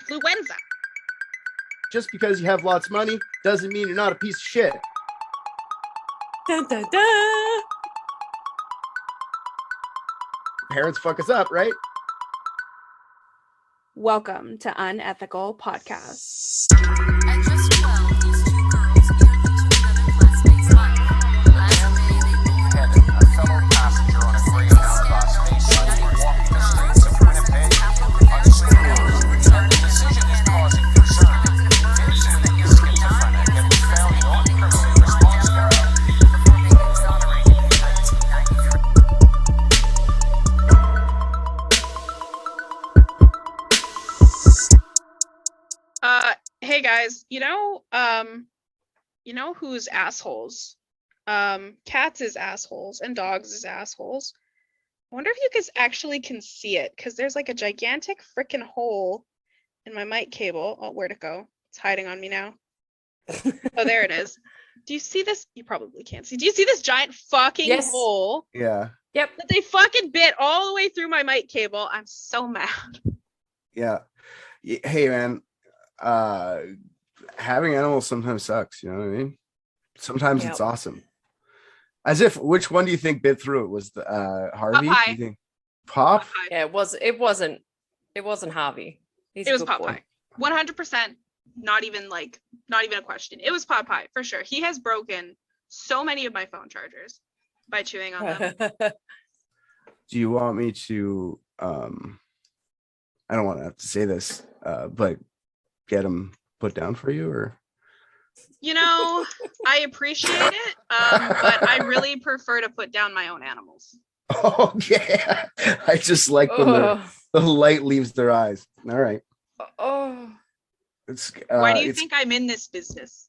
Affluenza. Just because you have lots of money doesn't mean you're not a piece of shit. Dun, dun, dun. Parents fuck us up, right? Welcome to Unethical Podcast. At just 12, these two girls nearly took another classmate's life. Last May, they boarded A fellow passenger on a Greyhound bus may suddenly walk the streets of Winnipeg unscrupulous. The decision is causing concern. Vincent is schizophrenic and was found not criminally responsible. before being exonerated in 1993. Hey guys, you know who's assholes? Cats is assholes and dogs is assholes. I wonder if you guys actually can see it, because there's like a gigantic freaking hole in my mic cable. Oh, where'd it go? It's hiding on me now. Oh, there it is. Do you see this? You probably can't see. Do you see this giant fucking Yes. hole Yeah. Yep. that they fucking bit all the way through my mic cable? I'm so mad. Yeah. Hey, man. Having animals sometimes sucks. You know what I mean? Sometimes it's Yep. awesome. As if, which one do you think bit through it? Was the Harvey? Popeye. Do you think Pop? Yeah, it wasn't Harvey. He's It a was good boy. Popeye. 100%. Not even a question. It was Popeye for sure. He has broken so many of my phone chargers by chewing on them. Do you want me to? I don't want to have to say this, but get him put down for you, or? You know, I appreciate it, but I really prefer to put down my own animals. Oh yeah, I just like when the light leaves their eyes. All right, Oh. it's. Why do you think I'm in this business?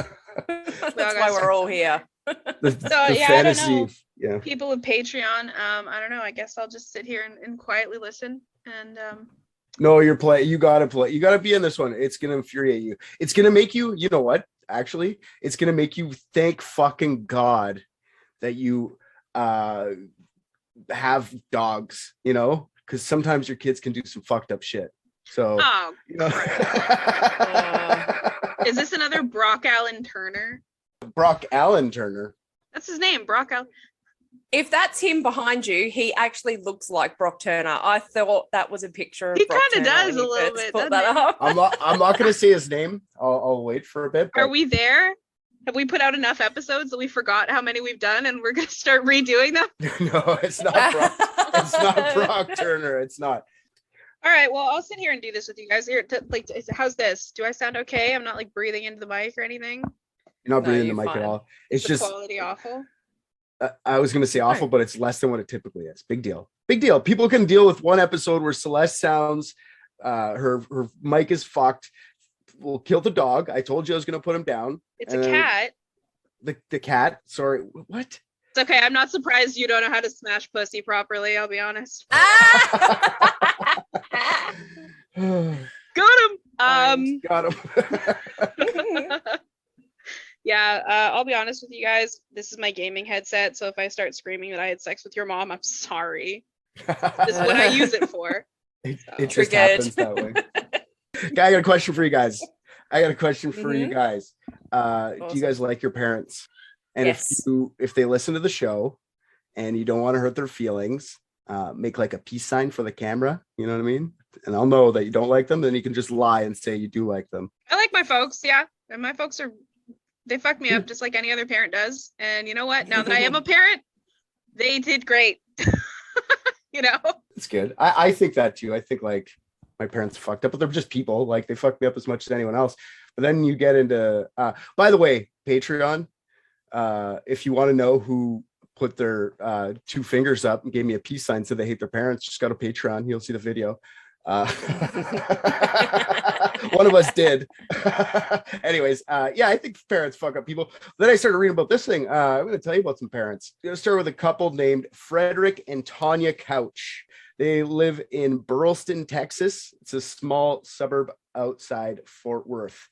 That's why we're all here. the yeah, I don't fantasy? know. Yeah. People of Patreon, I don't know. I guess I'll just sit here and quietly listen. And No, you're play. You gotta play. You gotta be in this one. It's gonna infuriate you. It's gonna make you. You know what? Actually, it's gonna make you thank fucking God that you have dogs. You know, because sometimes your kids can do some fucked up shit. So. oh, You know? is this another Brock Allen Turner? Brock Allen Turner. That's his name, Brock Allen. If that's him behind you, he actually looks like Brock Turner. I thought that was a picture of He Brock kinda Turner does when a you little first bit, put doesn't that up. I'm not gonna say his name. I'll wait for a bit. Are but- we there? Have we put out enough episodes that we forgot how many we've done and we're gonna start redoing them? No, it's not Brock. It's not Brock Turner. It's not. All right, well, I'll sit here and do this with you guys. Here, how's this? Do I sound okay? I'm not like breathing into the mic or anything. You're not No, breathing the you're mic at fine. all. It's The just quality awful. I was gonna say awful, but it's less than what it typically is. Big deal. Big deal. People can deal with one episode where Celeste sounds her mic is fucked. We'll kill the dog. I told you I was gonna put him down. It's a cat. The cat. Sorry. What? It's okay. I'm not surprised you don't know how to smash pussy properly. I'll be honest. Got Got him. him. Yeah, I'll be honest with you guys. This is my gaming headset, so if I start screaming that I had sex with your mom, I'm sorry. This is what I use it for. It just Triggered. happens that way. I got a question for you guys. You guys. Do Awesome. you guys like your parents? And Yes. if they listen to the show and you don't want to hurt their feelings, make like a peace sign for the camera. You know what I mean? And I'll know that you don't like them. Then you can just lie and say you do like them. I like my folks, yeah. And my folks they fuck me up just like any other parent does. And you know what? Now that I am a parent, they did great. You know? It's good. I think that too. I think like my parents fucked up, but they're just people. Like they fucked me up as much as anyone else. But then you get into by the way, Patreon, if you want to know who put their 2 fingers up and gave me a peace sign so they hate their parents, just go to Patreon. You'll see the video. One of us did. Anyways, yeah, I think parents fuck up people. Then I started reading about this thing. I'm going to tell you about some parents. I'm going to start with a couple named Frederick and Tanya Couch. They live in Burleson, Texas. It's a small suburb outside Fort Worth.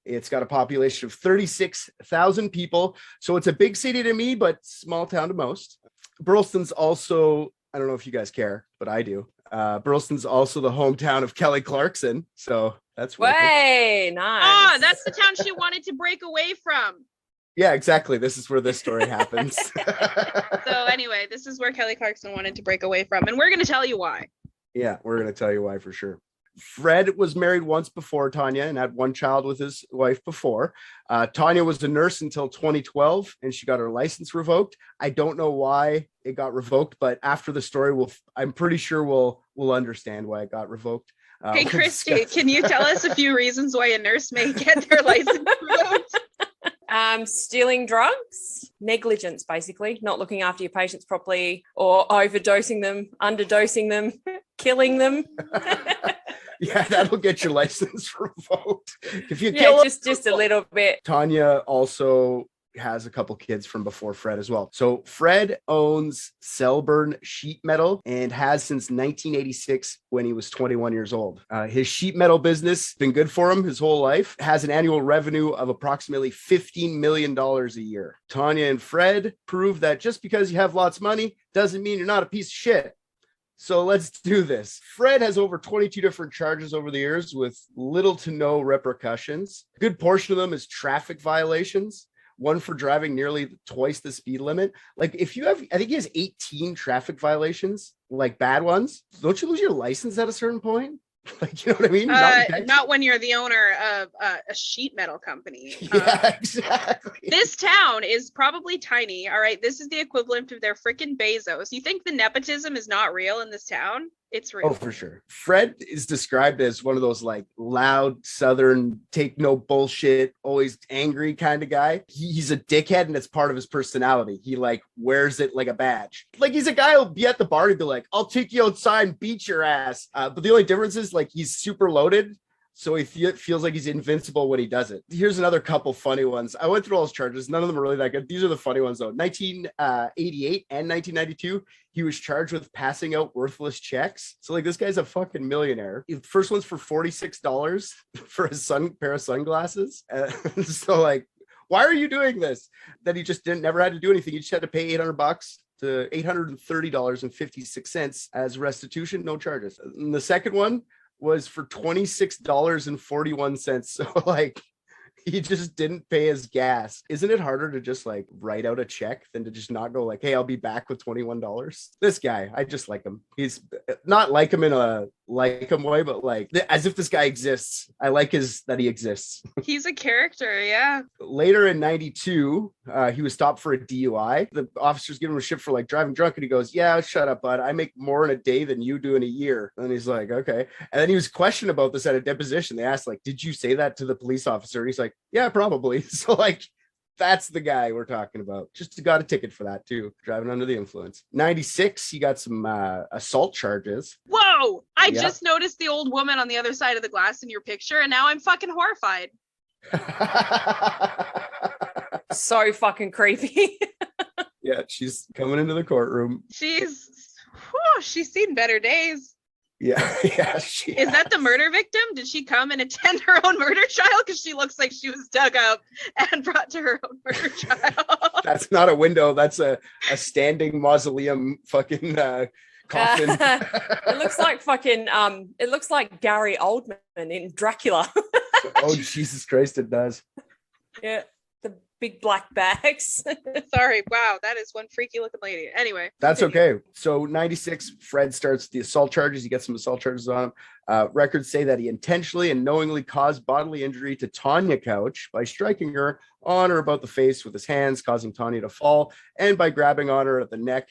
It's got a population of 36,000 people. So it's a big city to me, but small town to most. Burleson's also I don't know if you guys care, but I do. Burleson's also the hometown of Kelly Clarkson. So that's wicked. Way nice. Ah, that's the town she wanted to break away from. Yeah, exactly. This is where this story happens. So anyway, this is where Kelly Clarkson wanted to break away from, and we're going to tell you why. Yeah, we're going to tell you why for sure. Fred was married once before Tanya and had one child with his wife before. Tanya was a nurse until 2012 and she got her license revoked. I don't know why it got revoked, but after the story, I'm pretty sure we'll understand why it got revoked. Hey, Christy, can you tell us a few reasons why a nurse may get their license revoked? Stealing drugs, negligence, basically, not looking after your patients properly, or overdosing them, underdosing them, killing them. Yeah, that'll get your license revoked. If you just a little bit. Tanya also has a couple kids from before Fred as well. So Fred owns Selburn Sheet Metal and has since 1986 when he was 21 years old. His sheet metal business been good for him his whole life. Has an annual revenue of approximately $15 million a year. Tanya and Fred prove that just because you have lots of money doesn't mean you're not a piece of shit. So let's do this. Fred has over 22 different charges over the years with little to no repercussions. A good portion of them is traffic violations. One for driving nearly twice the speed limit. Like if you have, I think he has 18 traffic violations, like bad ones. Don't you lose your license at a certain point? Like, you know what I mean? Not when you're the owner of a sheet metal company. Yeah, exactly. This town is probably tiny. All right. This is the equivalent of their freaking Bezos. You think the nepotism is not real in this town? It's real. Oh, for sure. Fred is described as one of those like loud Southern, take no bullshit, always angry kind of guy. He's a dickhead and it's part of his personality. He like wears it like a badge. Like he's a guy who'll be at the bar and be like, I'll take you outside and beat your ass. But the only difference is like he's super loaded. So he feels like he's invincible when he does it. Here's another couple funny ones. I went through all his charges. None of them are really that good. These are the funny ones, though. 1988 and 1992, he was charged with passing out worthless checks. So, like, this guy's a fucking millionaire. The first one's for $46 for a pair of sunglasses. So, like, why are you doing this? That he just never had to do anything. He just had to pay $800 to $830.56 as restitution, no charges. And the second one was for $26.41. So like he just didn't pay his gas. Isn't it harder to just like write out a check than to just not go like, hey, I'll be back with $21? This guy, I just like him. He's not like him in a like him way, but like as if this guy exists. I like that he exists. He's a character, yeah. Later in 92, he was stopped for a DUI. The officers give him a shit for like driving drunk, and he goes, yeah, shut up, bud. I make more in a day than you do in a year. And he's like, okay. And then he was questioned about this at a deposition. They asked, like, did you say that to the police officer? And he's like, yeah, probably. So like, that's the guy we're talking about. Just got a ticket for that too, driving under the influence. 96, he got some assault charges. Whoa! I just noticed the old woman on the other side of the glass in your picture, and now I'm fucking horrified. So fucking creepy. Yeah, she's coming into the courtroom. She's seen better days. Yeah, Is that the murder victim? Did she come and attend her own murder trial? Because she looks like she was dug up and brought to her own murder trial. That's not a window. That's a standing mausoleum fucking coffin. It looks like fucking it looks like Gary Oldman in Dracula. Oh, Jesus Christ, it does. Yeah. The big black bags. Sorry, wow, that is one freaky looking lady. Anyway, that's continue. okay. So 96, Fred starts the assault charges. He gets some assault charges on him. Records say that he intentionally and knowingly caused bodily injury to Tanya Couch by striking her on or about the face with his hands, causing Tanya to fall, and by grabbing on her at the neck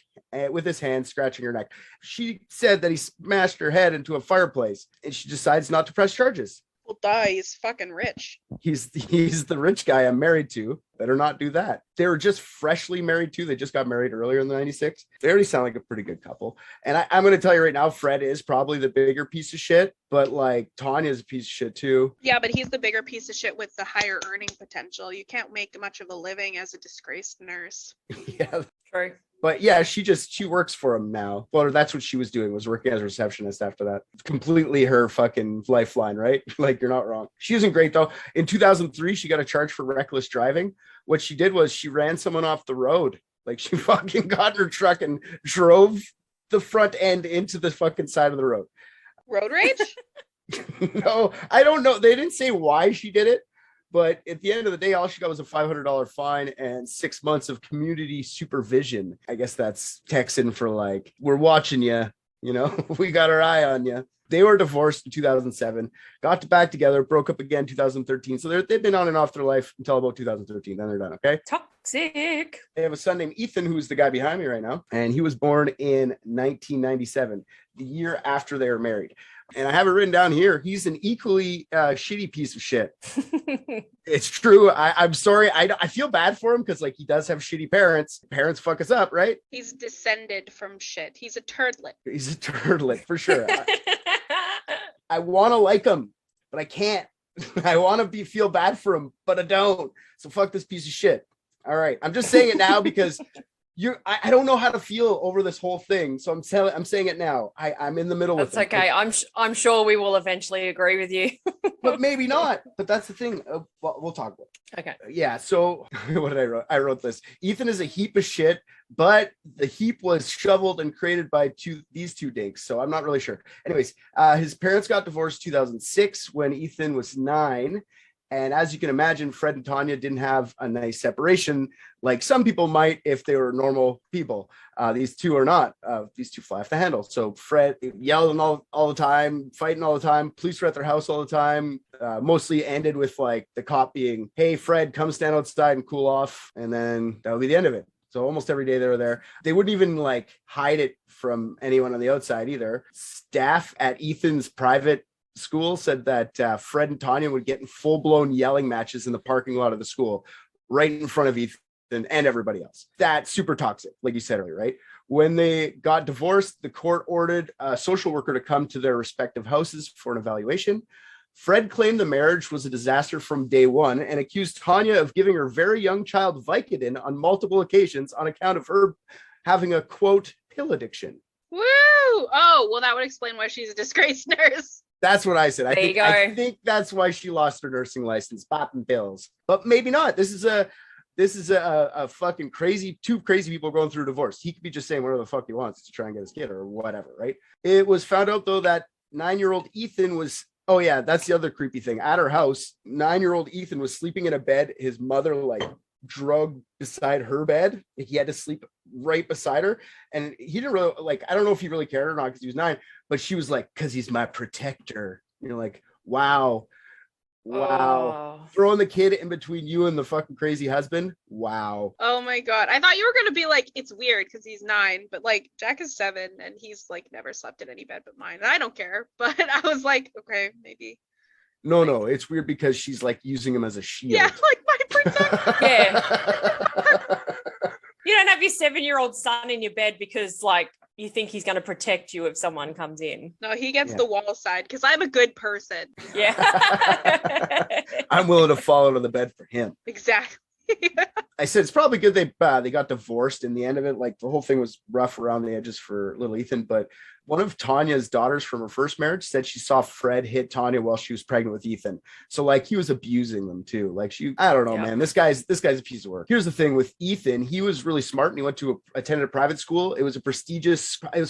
with his hand, scratching her neck. She said that he smashed her head into a fireplace, and she decides not to press charges. Well, duh, he's fucking rich. He's the rich guy I'm married to. Better not do that. They were just freshly married too. They just got married earlier in the 96. They already sound like a pretty good couple. And I'm going to tell you right now, Fred is probably the bigger piece of shit, but like Tanya's a piece of shit too. Yeah, but he's the bigger piece of shit with the higher earning potential. You can't make much of a living as a disgraced nurse. Yeah. True. But yeah, she works for him now. Well, that's what she was doing, was working as a receptionist after that. It's completely her fucking lifeline, right? Like, you're not wrong. She isn't great though. In 2003, she got a charge for reckless driving. What she did was she ran someone off the road. Like, she fucking got in her truck and drove the front end into the fucking side of the road. Road rage? No, I don't know. They didn't say why she did it, but at the end of the day, all she got was a $500 fine and 6 months of community supervision. I guess that's Texan for like, we're watching you, you know, we got our eye on you. They were divorced in 2007, got back together, broke up again 2013. So they've been on and off their life until about 2013. Then they're done. Okay. Toxic. They have a son named Ethan, who's the guy behind me right now. And he was born in 1997, the year after they were married. And I have it written down here. He's an equally shitty piece of shit. It's true. I'm sorry. I feel bad for him because like he does have shitty parents. Parents fuck us up, right? He's descended from shit. He's a turdlet. He's a turdlet for sure. I want to like him, but I can't. I want to feel bad for him, but I don't. So fuck this piece of shit. All right. I'm just saying it now because I don't know how to feel over this whole thing. So I'm saying it now. I'm in the middle with That's okay. I'm sure we will eventually agree with you. but maybe not. But that's the thing. Well, we'll talk about it. Okay. Yeah. So what did I wrote? I wrote this. Ethan is a heap of shit, but the heap was shoveled and created by these two dinks. So I'm not really sure. Anyways, his parents got divorced 2006 when Ethan was 9. And as you can imagine, Fred and Tanya didn't have a nice separation like some people might if they were normal people. These two are not. These two fly off the handle. So Fred yelling all the time, fighting all the time. Police were at their house all the time. Mostly ended with like the cop being, hey, Fred, come stand outside and cool off. And then that would be the end of it. So almost every day they were there. They wouldn't even like hide it from anyone on the outside either. Staff at Ethan's private school said that Fred and Tanya would get in full-blown yelling matches in the parking lot of the school right in front of Ethan and everybody else. That's super toxic, like you said earlier, right? When they got divorced, the court ordered a social worker to come to their respective houses for an evaluation. Fred claimed the marriage was a disaster from day one and accused Tanya of giving her very young child Vicodin on multiple occasions on account of her having a, quote, pill addiction. Woo! Oh, well, that would explain why she's a disgraced nurse. That's what I said. There you go. I think that's why she lost her nursing license, popping pills. But maybe not. This is a fucking two crazy people going through a divorce. He could be just saying whatever the fuck he wants to try and get his kid or whatever, right? It was found out though that 9-year-old Ethan was, oh yeah, that's the other creepy thing. At her house, 9-year-old Ethan was sleeping in a bed. His mother like drugged beside her bed. He had to sleep right beside her. And he didn't really like, I don't know if he really cared or not because he was 9, but she was like, because he's my protector. You're like, wow. Oh. Throwing the kid in between you and the fucking crazy husband. Wow. Oh my God. I thought you were going to be like, it's weird because he's 9, but like Jack is 7 and he's like never slept in any bed but mine. And I don't care. But I was like, okay, maybe. No, it's weird because she's like using him as a shield. Yeah, like my protector. Yeah. You don't have your 7-year-old son in your bed because like you think he's going to protect you if someone comes in. No, he gets the wall side because I'm a good person. Yeah. I'm willing to fall out of the bed for him. Exactly. I said it's probably good they got divorced in the end of it. Like the whole thing was rough around the edges for little Ethan, but one of Tanya's daughters from her first marriage said she saw Fred hit Tanya while she was pregnant with Ethan. So like he was abusing them too. Like I don't know, man. This guy's a piece of work. Here's the thing with Ethan. He was really smart and he went to attended a private school. It was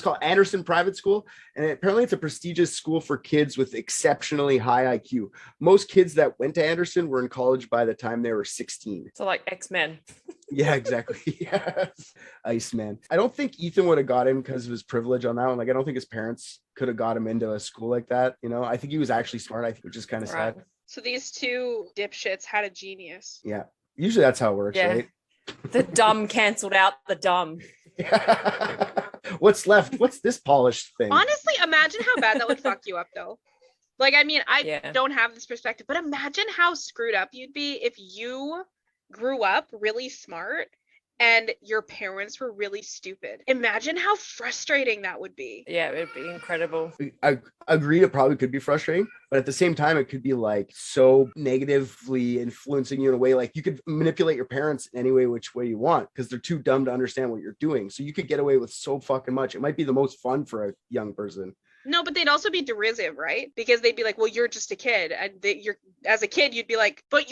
called Anderson Private School. And apparently it's a prestigious school for kids with exceptionally high IQ. Most kids that went to Anderson were in college by the time they were 16. So like X-Men. Yeah, exactly. Yes. Iceman. I don't think Ethan would have got him because of his privilege on that one. Like, I don't think his parents could have got him into a school like that. You know, I think he was actually smart, which is kind of sad. So these two dipshits had a genius. Yeah. Usually that's how it works, right? The dumb canceled out the dumb. Yeah. What's left? What's this polished thing? Honestly, imagine how bad that would fuck you up though. Like, I mean, I don't have this perspective, but imagine how screwed up you'd be if you grew up really smart and your parents were really stupid. Imagine how frustrating that would be. Yeah, it would be incredible. I agree it probably could be frustrating, but at the same time it could be like so negatively influencing you in a way like you could manipulate your parents in any way which way you want because they're too dumb to understand what you're doing. So you could get away with so fucking much. It might be the most fun for a young person. No, but they'd also be derisive, right? Because they'd be like, well, you're just a kid. And you're, as a kid, you'd be like, but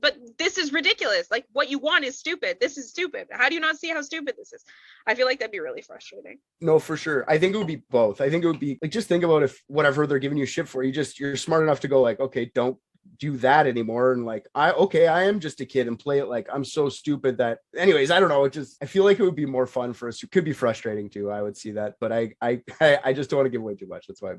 but this is ridiculous. Like, what you want is stupid. This is stupid. How do you not see how stupid this is? I feel like that'd be really frustrating. No, for sure. I think it would be both. I think it would be like, just think about if whatever they're giving you shit for, you're smart enough to go like, okay, don't do that anymore. And like, I am just a kid, and play it like I'm so stupid that, anyways, I don't know. I feel like it would be more fun for us. It could be frustrating too. I would see that, but I just don't want to give away too much. That's why I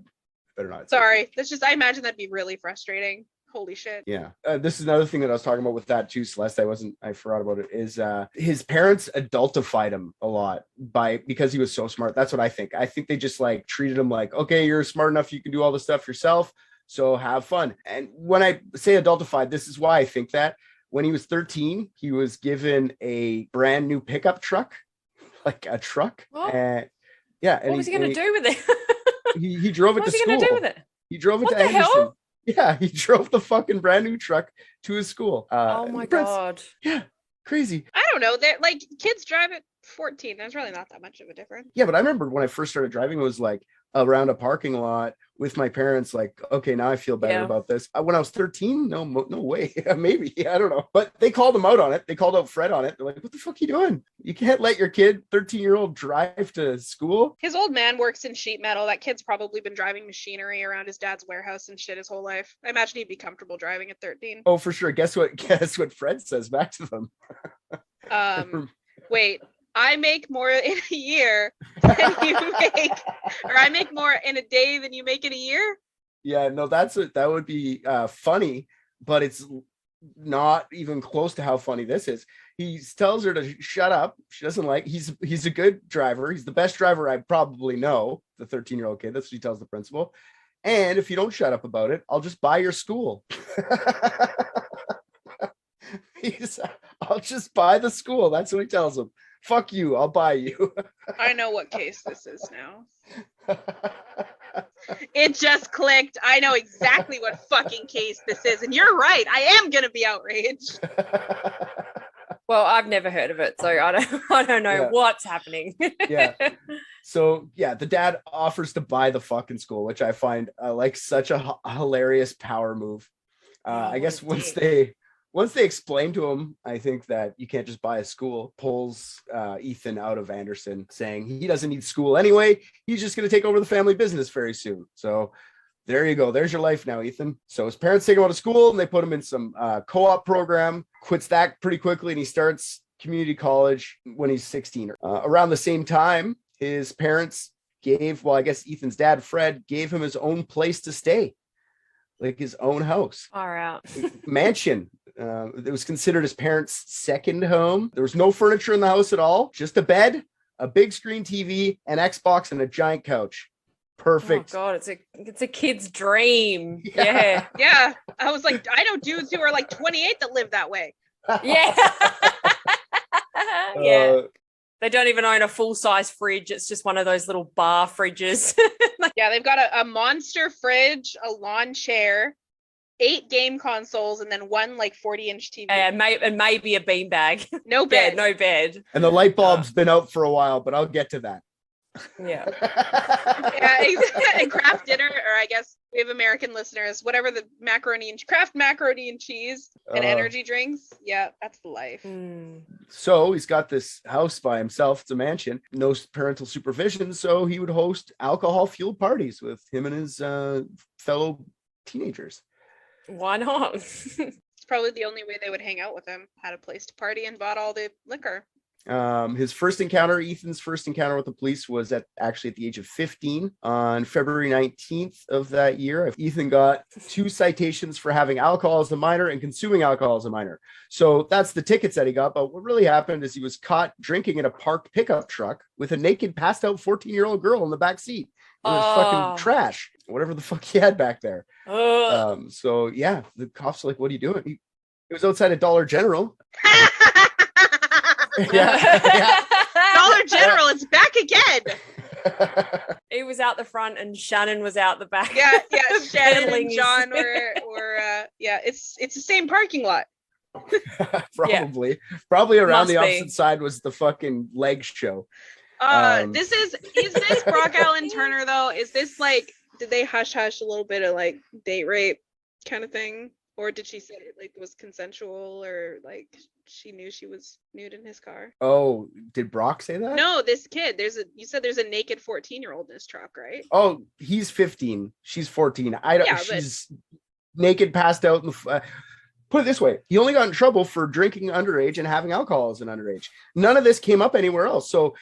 better not. Sorry. That's just, I imagine that'd be really frustrating. Holy shit. Yeah. This is another thing that I was talking about with that too, Celeste. I forgot about it, is his parents adultified him a lot because he was so smart. That's what I think. I think they just like treated him like, okay, you're smart enough, you can do all this stuff yourself, so have fun. And when I say adultified, this is why I think that. When he was 13, he was given a brand new pickup truck, like a truck. What? And What was he going to do with it? he drove it What to was he school. going to do with it? He drove it What to the Anderson. hell? Yeah, he drove the fucking brand new truck to his school. Oh my God. Yeah, crazy. I don't know. They're like, kids drive at 14. There's really not that much of a difference. Yeah, but I remember when I first started driving, it was like around a parking lot with my parents, like, okay, now I feel better Yeah. about this. When I was 13, no way. Maybe, I don't know. But they called him out on it. They called out Fred on it. They're like, what the fuck are you doing? You can't let your kid, 13-year-old, drive to school. His old man works in sheet metal. That kid's probably been driving machinery around his dad's warehouse and shit his whole life. I imagine he'd be comfortable driving at 13. Oh, for sure. Guess what Fred says back to them? Wait, I make more in a year than you make, or I make more in a day than you make in a year. Yeah, no, that would be funny, but it's not even close to how funny this is. He tells her to shut up. She doesn't like. He's a good driver. He's the best driver I probably know. The 13-year-old kid. That's what he tells the principal. And if you don't shut up about it, I'll just buy your school. I'll just buy the school. That's what he tells him. Fuck you. I'll buy you. I know what case this is now. It just clicked. I know exactly what fucking case this is. And you're right. I am going to be outraged. Well, I've never heard of it, so I don't know Yeah. what's happening. Yeah. So yeah, the dad offers to buy the fucking school, which I find like such a hilarious power move. I guess once they explain to him, I think that you can't just buy a school, pulls Ethan out of Anderson, saying he doesn't need school anyway. He's just going to take over the family business very soon. So there you go. There's your life now, Ethan. So his parents take him out of school and they put him in some co-op program, quits that pretty quickly, and he starts community college when he's 16. Around the same time, his parents I guess Ethan's dad, Fred, gave him his own place to stay, like his own house. Far out. Mansion. It was considered his parents' second home. There was no furniture in the house at all, just a bed, a big screen TV, an Xbox, and a giant couch. Perfect. Oh God, it's a kid's dream. Yeah. Yeah. Yeah. I was like, I know dudes who are like 28 that live that way. Yeah. Yeah. Uh, They don't even own a full-size fridge. It's just one of those little bar fridges. Yeah, they've got a monster fridge, a lawn chair, 8 game consoles, and then one like 40-inch TV. and maybe a beanbag. No Yeah, bed. no bed. and the light bulb's been out for a while, but I'll get to that. Yeah. Yeah, and craft dinner, or I guess we have American listeners, whatever the craft macaroni and cheese and energy drinks. Yeah, that's the life. Mm. So he's got this house by himself. It's a mansion, no parental supervision. So he would host alcohol-fueled parties with him and his fellow teenagers. Why not? It's probably the only way they would hang out with him. Had a place to party and bought all the liquor. Ethan's first encounter with the police was actually at the age of 15 on February 19th of that year. Ethan got 2 citations for having alcohol as a minor and consuming alcohol as a minor. So that's the tickets that he got. But what really happened is he was caught drinking in a parked pickup truck with a naked, passed out 14-year-old girl in the back seat. It was fucking trash, whatever the fuck he had back there. So yeah, the cops are like, what are you doing? He was outside a Dollar General. Yeah. Dollar General, it's back again. He was out the front and Shannon was out the back. Yeah, Shannon Peddling and his- John were yeah, it's the same parking lot. Probably around Must the opposite be. side was the fucking leg show. This is this Brock Allen Turner though? Is this like, did they hush a little bit of like date rape kind of thing? Or did she say it like was consensual, or like she knew she was nude in his car? Oh, did Brock say that? No, this kid. You said there's a naked 14-year-old in his truck, right? Oh, he's 15. She's 14. I don't. Yeah, she's naked, passed out. Put it this way: he only got in trouble for drinking underage and having alcohol as an underage. None of this came up anywhere else. So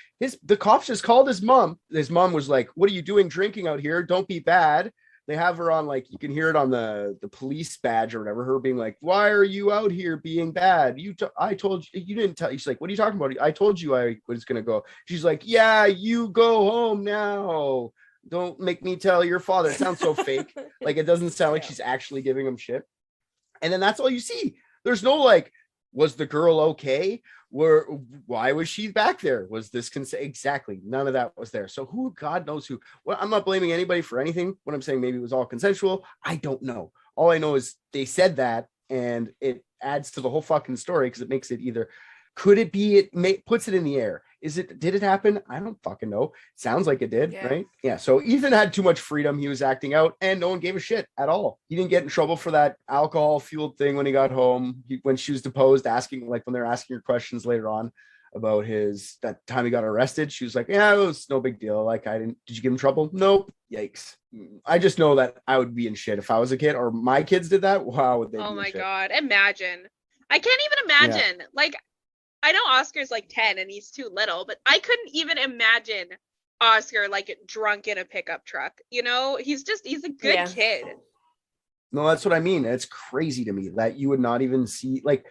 the cops just called his mom. His mom was like, "What are you doing drinking out here? Don't be bad." They have her on, like, you can hear it on the police badge or whatever, her being like, "Why are you out here being bad? I told you, you didn't tell." She's like, "What are you talking about? I told you I was going to go." She's like, "Yeah, you go home now. Don't make me tell your father." It sounds so fake. Like, it doesn't sound like she's actually giving him shit. And then that's all you see. There's no like, was the girl okay? Why was she back there? Was this exactly? None of that was there. So who, God knows who. Well, I'm not blaming anybody for anything. What I'm saying, maybe it was all consensual. I don't know. All I know is they said that, and it adds to the whole fucking story because it makes it either. Could it be? Puts it in the air. Did it happen? I don't fucking know. Sounds like it did, Yeah. right? Yeah. So Ethan had too much freedom. He was acting out, and no one gave a shit at all. He didn't get in trouble for that alcohol fueled thing when he got home. When she was deposed, asking, like, when they're asking her questions later on about that time he got arrested, she was like, "Yeah, it was no big deal. Like, did you give him trouble?" Nope. Yikes. I just know that I would be in shit if I was a kid, or my kids did that. Wow, would they? Oh be in my shit. God. Imagine. I can't even imagine. Like, I know Oscar's like 10 and he's too little, but I couldn't even imagine Oscar like drunk in a pickup truck. You know, he's a good kid. No, that's what I mean. It's crazy to me that you would not even see, like,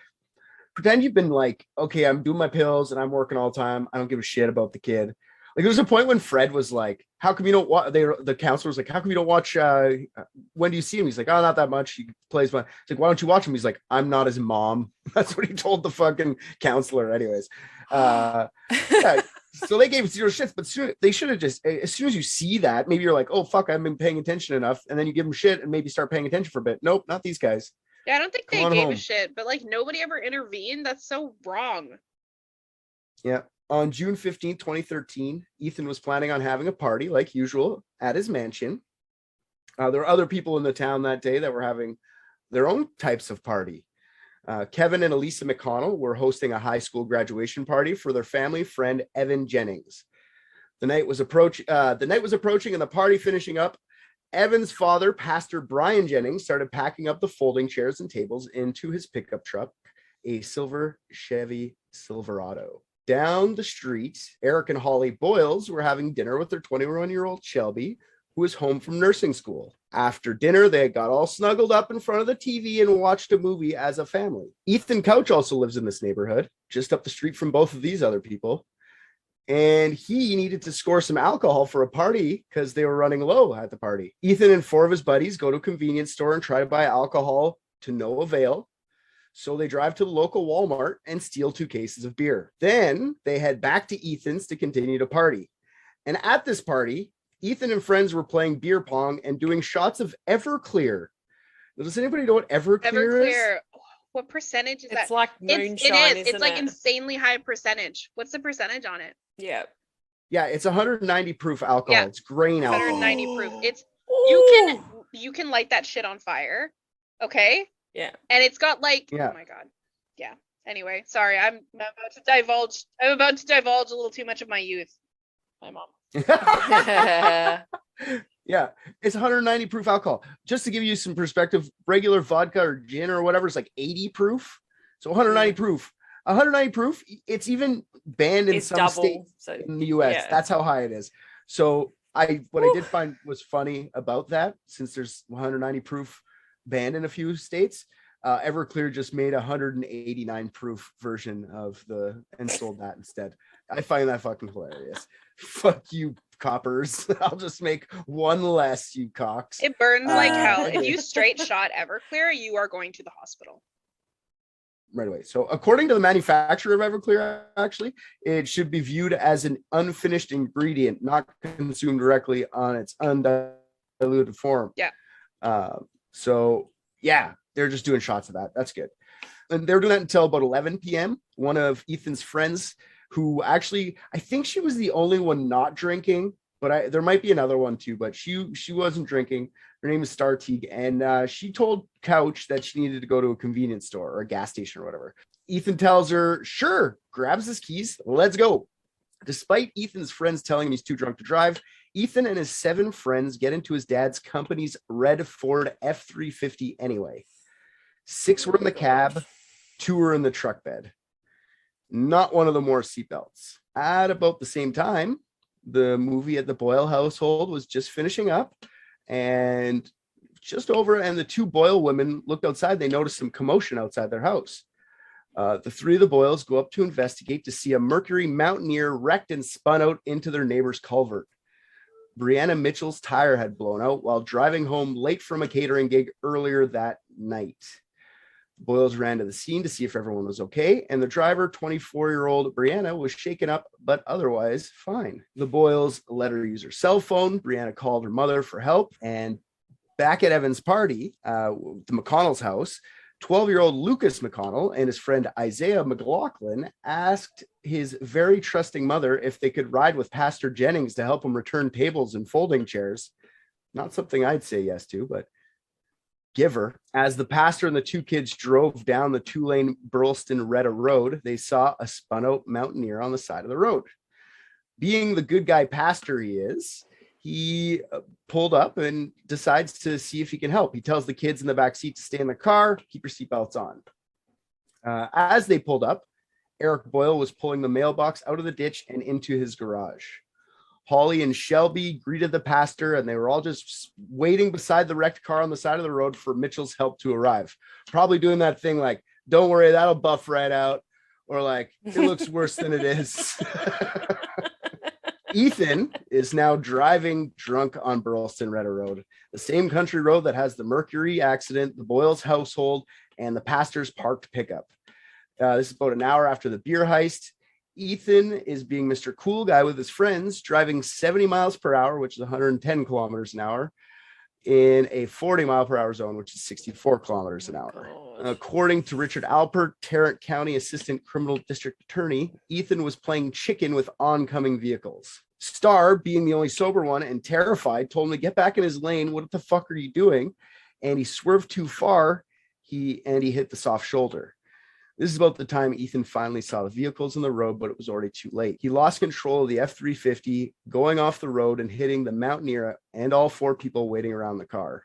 pretend you've been like, okay, I'm doing my pills and I'm working all the time. I don't give a shit about the kid. Like, there was a point when Fred was like, "How come you don't watch?" The counselor was like, "How come you don't watch? When do you see him?" He's like, "Oh, not that much. He plays one." It's like, "Why don't you watch him?" He's like, "I'm not his mom." That's what he told the fucking counselor. Anyways, yeah. So they gave 0 shits, but they should have just, as soon as you see that, maybe you're like, "Oh fuck, I haven't been paying attention enough," and then you give them shit and maybe start paying attention for a bit. Nope, not these guys. Yeah, I don't think Come they on gave home. a shit, but like nobody ever intervened. That's so wrong. Yeah. On June 15th, 2013, Ethan was planning on having a party like usual at his mansion. There were other people in the town that day that were having their own types of party. Kevin and Elisa McConnell were hosting a high school graduation party for their family friend, Evan Jennings. The night was approaching and the party finishing up. Evan's father, Pastor Brian Jennings, started packing up the folding chairs and tables into his pickup truck, a silver Chevy Silverado. Down the street, Eric and Holly Boyles were having dinner with their 21-year-old Shelby, who was home from nursing school. After dinner, they got all snuggled up in front of the TV and watched a movie as a family. Ethan Couch also lives in this neighborhood, just up the street from both of these other people. And he needed to score some alcohol for a party because they were running low at the party. Ethan and 4 of his buddies go to a convenience store and try to buy alcohol to no avail. So they drive to the local Walmart and steal 2 cases of beer. Then they head back to Ethan's to continue to party. And at this party, Ethan and friends were playing beer pong and doing shots of Everclear. Does anybody know what Everclear is? What percentage is It's that? like moonshine, It's isn't like it? insanely high percentage. What's the percentage on it? Yeah. Yeah, it's 190 proof alcohol. Yeah, It's grain alcohol. 190 proof. It's Ooh. you can light that shit on fire. Okay? Yeah. And it's got like, Yeah. oh my God. Yeah. Anyway, sorry, I'm about to divulge a little too much of my youth. My mom. Yeah, it's 190 proof alcohol. Just to give you some perspective, regular vodka or gin or whatever is like 80 proof. So 190 proof. 190 proof, it's even banned in It's some double, states so in the US. yeah. That's how high it is. So what I did find was funny about that, since there's 190 proof banned in a few states, Everclear just made a 189 proof version and sold that instead. I find that fucking hilarious. Fuck you, coppers. I'll just make one less, you cocks. It burns like hell. If anyway. you straight shot Everclear, you are going to the hospital. Right away. So according to the manufacturer of Everclear, actually, it should be viewed as an unfinished ingredient, not consumed directly on its undiluted form. Yeah. So yeah, they're just doing shots of that. That's good. And they were doing that until about 11 p.m. One of Ethan's friends who actually, I think she was the only one not drinking, but there might be another one too, but she wasn't drinking. Her name is Star Teague, and she told Couch that she needed to go to a convenience store or a gas station or whatever. Ethan tells her, sure, grabs his keys, let's go. Despite Ethan's friends telling him he's too drunk to drive, Ethan and his 7 friends get into his dad's company's red Ford F-350 anyway. 6 were in the cab, 2 were in the truck bed. Not one of them wore seatbelts. At about the same time, the movie at the Boyle household was just finishing up, and the 2 Boyle women looked outside. They noticed some commotion outside their house. The 3 of the Boyles go up to investigate to see a Mercury Mountaineer wrecked and spun out into their neighbor's culvert. Brianna Mitchell's tire had blown out while driving home late from a catering gig earlier that night. Boyles ran to the scene to see if everyone was okay, and the driver, 24-year-old Brianna, was shaken up, but otherwise fine. The Boyles let her use her cell phone. Brianna called her mother for help, and back at Evan's party, the McConnell's house, 12-year-old Lucas McConnell and his friend Isaiah McLaughlin asked his very trusting mother if they could ride with Pastor Jennings to help him return tables and folding chairs. Not something I'd say yes to, but give her. As the pastor and the 2 kids drove down the 2-lane Burleston-Retta Road, they saw a spun-out Mountaineer on the side of the road. Being the good guy pastor he is, he pulled up and decides to see if he can help. He tells the kids in the back seat to stay in the car, keep your seatbelts on. As they pulled up, Eric Boyle was pulling the mailbox out of the ditch and into his garage. Holly and Shelby greeted the pastor, and they were all just waiting beside the wrecked car on the side of the road for Mitchell's help to arrive. Probably doing that thing like, don't worry, that'll buff right out. Or like, it looks worse than it is. Ethan is now driving drunk on Burleston-Retta Road, the same country road that has the Mercury accident, the Boyles household, and the pastor's parked pickup. This is about an hour after the beer heist. Ethan is being Mr. Cool Guy with his friends, driving 70 miles per hour, which is 110 kilometers an hour, in a 40 mile per hour zone, which is 64 kilometers an hour. According to Richard Alpert, Tarrant County Assistant Criminal District Attorney, Ethan was playing chicken with oncoming vehicles. Star, being the only sober one and terrified, told him to get back in his lane. What the fuck are you doing? And he swerved too far. He hit the soft shoulder. This is about the time Ethan finally saw the vehicles on the road, but it was already too late. He lost control of the F-350, going off the road and hitting the Mountaineer and all 4 people waiting around the car.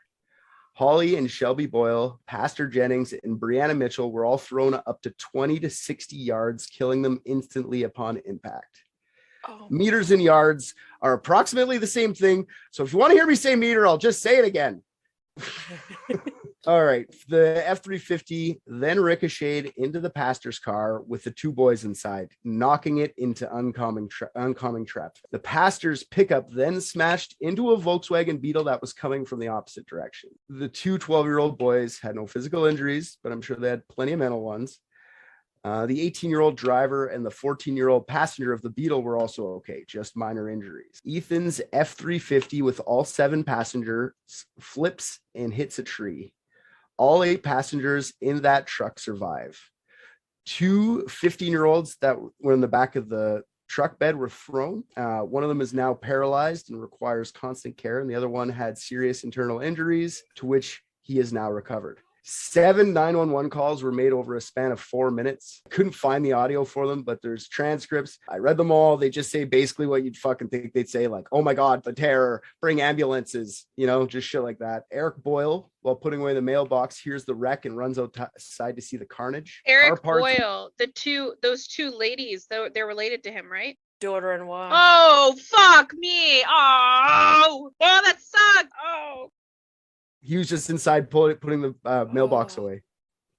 Holly and Shelby Boyle, Pastor Jennings, and Brianna Mitchell were all thrown up to 20 to 60 yards, killing them instantly upon impact. Oh. Meters and yards are approximately the same thing. So if you want to hear me say meter, I'll just say it again. All right. The F-350 then ricocheted into the pastor's car with the 2 boys inside, knocking it into oncoming traffic. The pastor's pickup then smashed into a Volkswagen Beetle that was coming from the opposite direction. The 2 12-year-old boys had no physical injuries, but I'm sure they had plenty of mental ones. The 18-year-old driver and the 14-year-old passenger of the Beetle were also okay, just minor injuries. Ethan's F-350 with all 7 passengers flips and hits a tree. All 8 passengers in that truck survive. 2 15-year-olds that were in the back of the truck bed were thrown. One of them is now paralyzed and requires constant care, and the other one had serious internal injuries, to which he is now recovered. 7 911 calls were made over a span of 4 minutes. Couldn't find the audio for them, but there's transcripts. I read them all. They just say basically what you'd fucking think they'd say, like, oh my God, the terror, bring ambulances, just shit like that. Eric Boyle, while putting away the mailbox, hears the wreck and runs outside to see the carnage. Eric Boyle, those 2 ladies, they're related to him, right? Daughter and wife. Oh, fuck me. Oh, that sucks. Oh. He was just inside putting the mailbox away.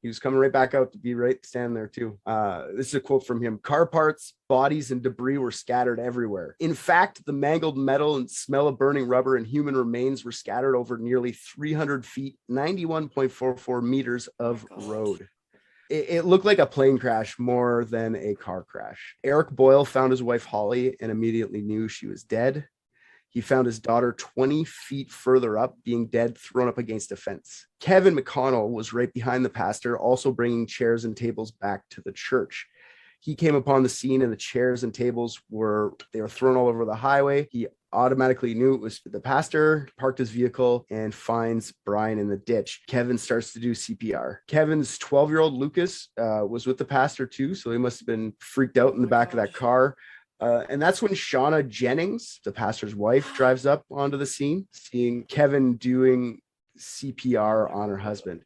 He was coming right back out to be standing there too. This is a quote from him. Car parts, bodies, and debris were scattered everywhere. In fact, the mangled metal and smell of burning rubber and human remains were scattered over nearly 300 feet, 91.44 meters of road. It looked like a plane crash more than a car crash. Eric Boyle found his wife Holly and immediately knew she was dead. He found his daughter 20 feet further up, being dead, thrown up against a fence. Kevin McConnell was right behind the pastor, also bringing chairs and tables back to the church. He came upon the scene and the chairs and tables were thrown all over the highway. He automatically knew it was the pastor, parked his vehicle, and finds Brian in the ditch. Kevin starts to do CPR. Kevin's 12-year-old Lucas was with the pastor too, so he must have been freaked out in the back of that car. And that's when Shauna Jennings, the pastor's wife, drives up onto the scene, seeing Kevin doing CPR on her husband.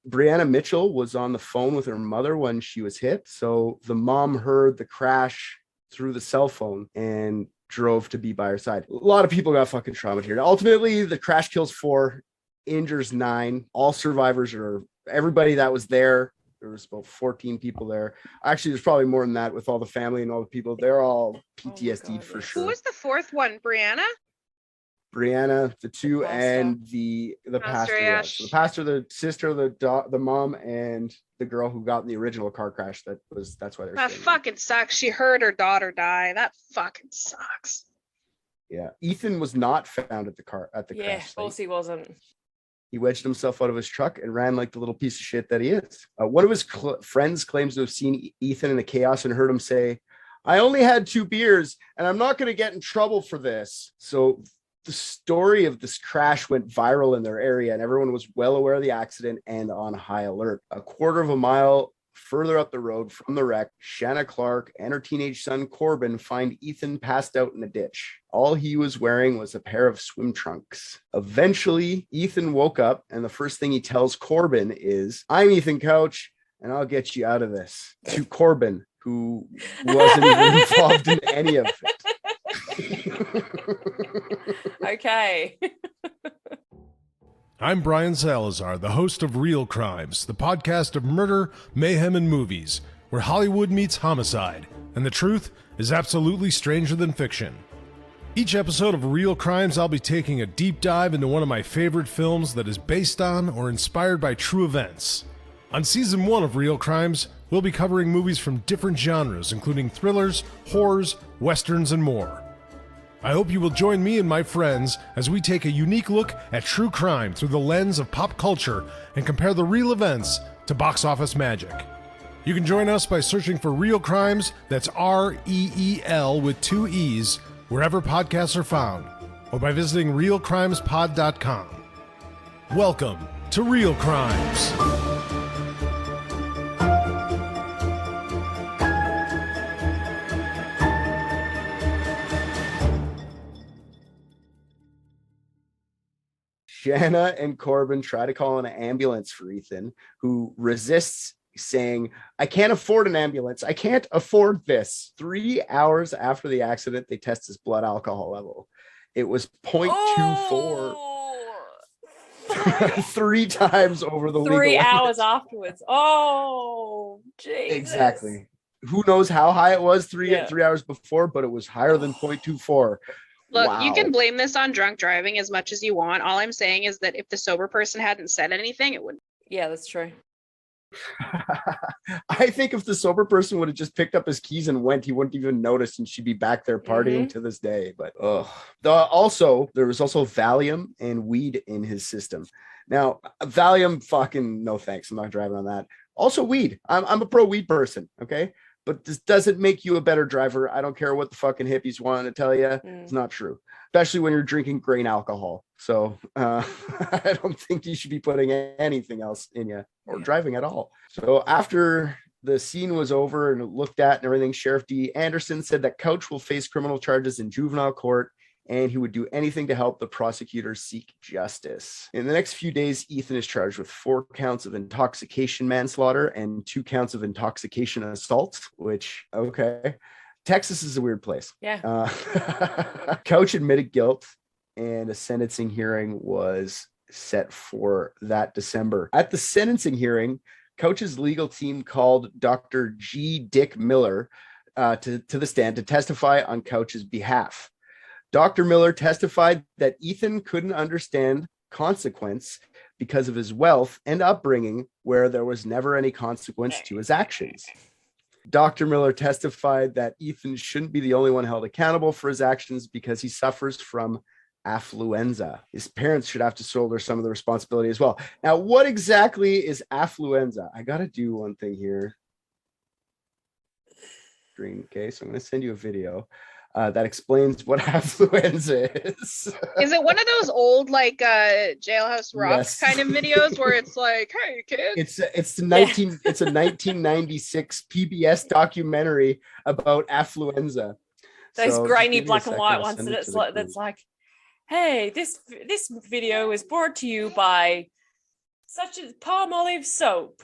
Brianna Mitchell was on the phone with her mother when she was hit. So the mom heard the crash through the cell phone and drove to be by her side. A lot of people got fucking traumatized here. Ultimately, the crash kills 4, injures 9. All survivors are everybody that was there. There was about 14 people there. Actually, there's probably more than that with all the family and all the people. They're all PTSD'd for sure. Who was the 4th one? Brianna? Brianna, the 2, pastor. and the pastor. Yeah. So the pastor, the sister, the mom, and the girl who got in the original car crash. That's why they're. That fucking sucks. She heard her daughter die. That fucking sucks. Yeah, Ethan was not found at the crash Of site. course he wasn't. He wedged himself out of his truck and ran like the little piece of shit that he is. One of his friends claims to have seen Ethan in the chaos and heard him say, "I only had 2 beers, and I'm not going to get in trouble for this." So the story of this crash went viral in their area, and everyone was well aware of the accident and on high alert. A quarter of a mile further up the road from the wreck, Shanna Clark and her teenage son Corbin find Ethan passed out in a ditch. All he was wearing was a pair of swim trunks. Eventually, Ethan woke up, and the first thing he tells Corbin is, "I'm Ethan Couch, and I'll get you out of this." To Corbin, who wasn't even involved in any of it. Okay. I'm Brian Salazar, the host of Real Crimes, the podcast of murder, mayhem, and movies, where Hollywood meets homicide, and the truth is absolutely stranger than fiction. Each episode of Real Crimes, I'll be taking a deep dive into one of my favorite films that is based on or inspired by true events. On Season 1 of Real Crimes, we'll be covering movies from different genres, including thrillers, horrors, westerns, and more. I hope you will join me and my friends as we take a unique look at true crime through the lens of pop culture and compare the real events to box office magic. You can join us by searching for Real Crimes, that's REEL with 2 E's, wherever podcasts are found, or by visiting realcrimespod.com. Welcome to Real Crimes. Shanna and Corbin try to call an ambulance for Ethan, who resists, saying, "I can't afford an ambulance. I can't afford this." 3 hours after the accident, they test his blood alcohol level. It was 0.24. Oh, 3 times over the legal 3 limit. hours afterwards. Oh, Jesus. Exactly. Who knows how high it was 3 hours before, but it was higher than 0.24. Look, you Wow. can blame this on drunk driving as much as you want. All I'm saying is that if the sober person hadn't said anything, it wouldn't. Yeah, that's true. I think if the sober person would have just picked up his keys and went, he wouldn't even notice, and she'd be back there partying to this day. But also, there was also Valium and weed in his system. Now, Valium, fucking no thanks. I'm not driving on that. Also, weed. I'm a pro weed person. Okay. But this doesn't make you a better driver. I don't care what the fucking hippies want to tell you. It's not true, especially when you're drinking grain alcohol. So I don't think you should be putting anything else in you or driving at all. So after the scene was over and looked at and everything, Sheriff D. Anderson said that Couch will face criminal charges in juvenile court, and he would do anything to help the prosecutor seek justice. In the next few days, Ethan is charged with 4 counts of intoxication manslaughter and 2 counts of intoxication assault, which, okay. Texas is a weird place. Yeah. Couch admitted guilt, and a sentencing hearing was set for that December. At the sentencing hearing, Couch's legal team called Dr. G. Dick Miller to the stand to testify on Couch's behalf. Dr. Miller testified that Ethan couldn't understand consequence because of his wealth and upbringing, where there was never any consequence to his actions. Dr. Miller testified that Ethan shouldn't be the only one held accountable for his actions because he suffers from affluenza. His parents should have to shoulder some of the responsibility as well. Now, what exactly is affluenza? I got to do one thing here. screen. Okay, so I'm going to send you a video that explains what affluenza is. Is it one of those old like Jailhouse Rock Yes. kind of videos where it's like, hey kids? It's a 1996 PBS documentary about affluenza. Those So just grainy give me a black and second, white I'll ones send that it it's to the like group. that's like, hey, this video is brought to you by such as palm olive soap.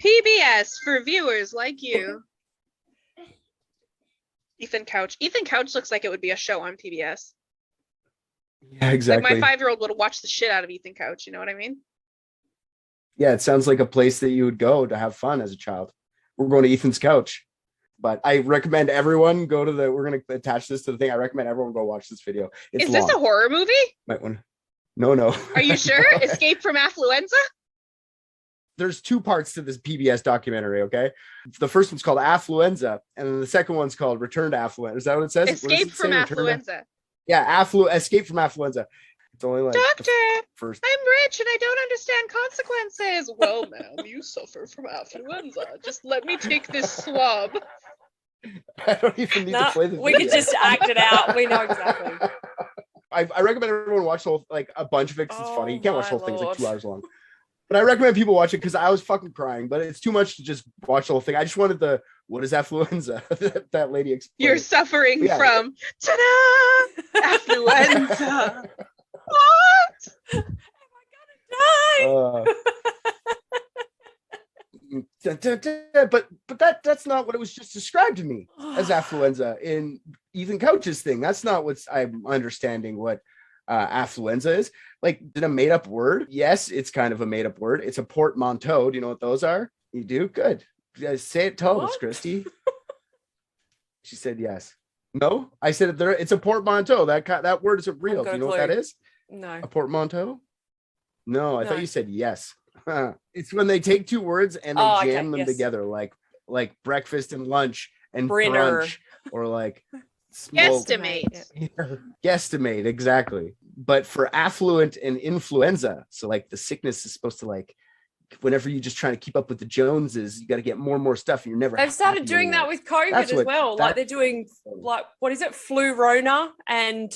PBS for viewers like you. Ethan Couch. Ethan Couch looks like it would be a show on PBS. Yeah, exactly. Like my 5-year-old would watch the shit out of Ethan Couch. You know what I mean? Yeah, it sounds like a place that you would go to have fun as a child. We're going to Ethan's couch. But I recommend everyone go to we're going to attach this to the thing. I recommend everyone go watch this video. It's Is this long. a horror movie? Might want. No. Are you sure? No. Escape from Affluenza? There's 2 parts to this PBS documentary, okay? The first one's called Affluenza, and then the second one's called Return to Affluenza. Is that what it says? What does Escape it say? from Return to- Affluenza. Yeah, Escape from Affluenza. It's only like the Doctor, first. I'm rich and I don't understand consequences. Well, ma'am, you suffer from affluenza. Just let me take this swab. I don't even need to Nah, play the we video. could just act it out. We know exactly. I recommend everyone watch the whole, like a bunch of it 'cause it's funny. You can't watch the whole thing; it's like Lord. 2 hours long. But I recommend people watch it because I was fucking crying. But it's too much to just watch the whole thing. I just wanted what is affluenza? that lady explained. You're suffering Yeah. from ta-da! Affluenza. What? Die. But that's not what it was just described to me as affluenza in Ethan Couch's thing. That's not what I'm understanding what affluenza is. Like, did a made up word? Yes, it's kind of a made up word. It's a portmanteau. Do you know what those are? You do? Good. Yeah, say it, tell us, What? Christy. She said yes. No, I said it's a portmanteau. That word isn't real. got Do a you know what that clue. is? No. A portmanteau? No, I No. thought you said yes. It's when they take 2 words and they Oh, okay, jam them yes. together, like breakfast and lunch and Brinner. brunch, or like smoked. Guesstimate. Yeah. Guesstimate, exactly. But for affluent and influenza, so like the sickness is supposed to like, whenever you're just trying to keep up with the Joneses, you got to get more and more stuff, and you're never. They've started happy doing that anymore. with COVID That's as what- well. that- Like they're doing like what is it? Flu-rona and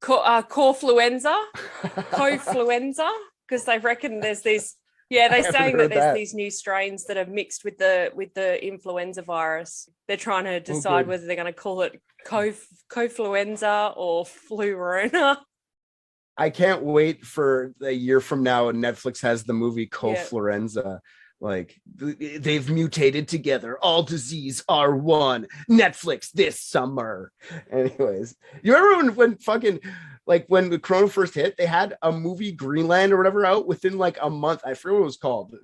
corfluenza, cofluenza, because they reckon there's these. Yeah, they're haven't saying that heard there's that. these new strains that are mixed with the influenza virus. They're trying to decide good. whether they're going to call it cofluenza or flu-rona. I can't wait for a year from now and Netflix has the movie Cofluenza. Like they've mutated together. All disease are one. Netflix this summer. Anyways, you remember when fucking like when the corona first hit, they had a movie Greenland or whatever out within like a month. I forget what it was called.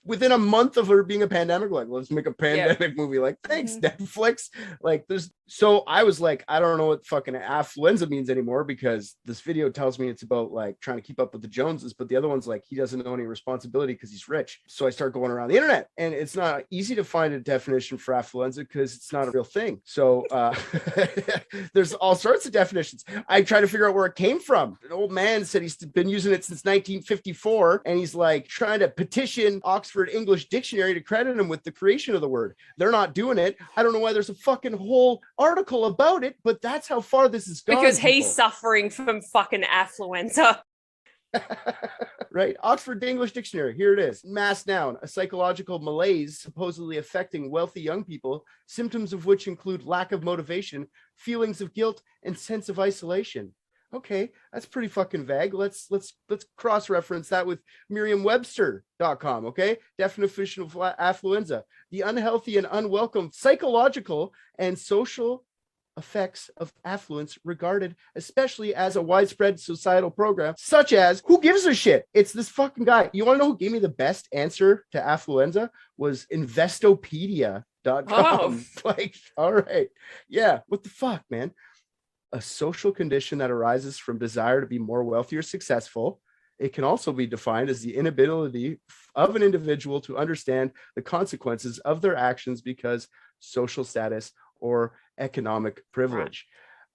Within a month of her being a pandemic, like let's make a pandemic movie. Like thanks Netflix. Like so I was like, I don't know what fucking affluenza means anymore because this video tells me it's about like trying to keep up with the Joneses, but the other one's like he doesn't know any responsibility because he's rich. So I start going around the internet, and it's not easy to find a definition for affluenza because it's not a real thing. So there's all sorts of definitions. I try to figure out where it came from. An old man said he's been using it since 1954, and he's like trying to petition Oxford English Dictionary to credit him with the creation of the word. They're not doing it. I don't know why there's a fucking whole article about it, but that's how far this has gone. Because he's people. suffering from fucking affluenza. Right. Oxford English Dictionary. Here it is. Mass noun, a psychological malaise supposedly affecting wealthy young people, symptoms of which include lack of motivation, feelings of guilt, and sense of isolation. Okay, that's pretty fucking vague. Let's cross-reference that with Merriam-Webster.com. Okay, definition of affluenza: the unhealthy and unwelcome psychological and social effects of affluence, regarded especially as a widespread societal program, such as who gives a shit? It's this fucking guy. You want to know who gave me the best answer to affluenza? Was Investopedia.com. Oh. Like, all right, yeah, what the fuck, man? A social condition that arises from desire to be more wealthy or successful. It can also be defined as the inability of an individual to understand the consequences of their actions because social status or economic privilege.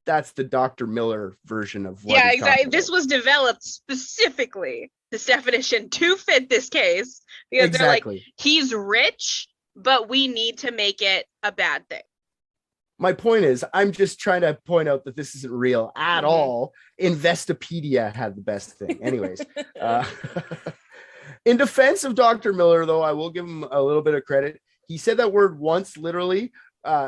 That's the Dr. Miller version of what Yeah, he's exactly. talking This about. was developed specifically, this definition, to fit this case because they're like, Exactly. he's rich, but we need to make it a bad thing. My point is, I'm just trying to point out that this isn't real at all. Investopedia had the best thing. Anyways, in defense of Dr. Miller, though, I will give him a little bit of credit. He said that word once, literally,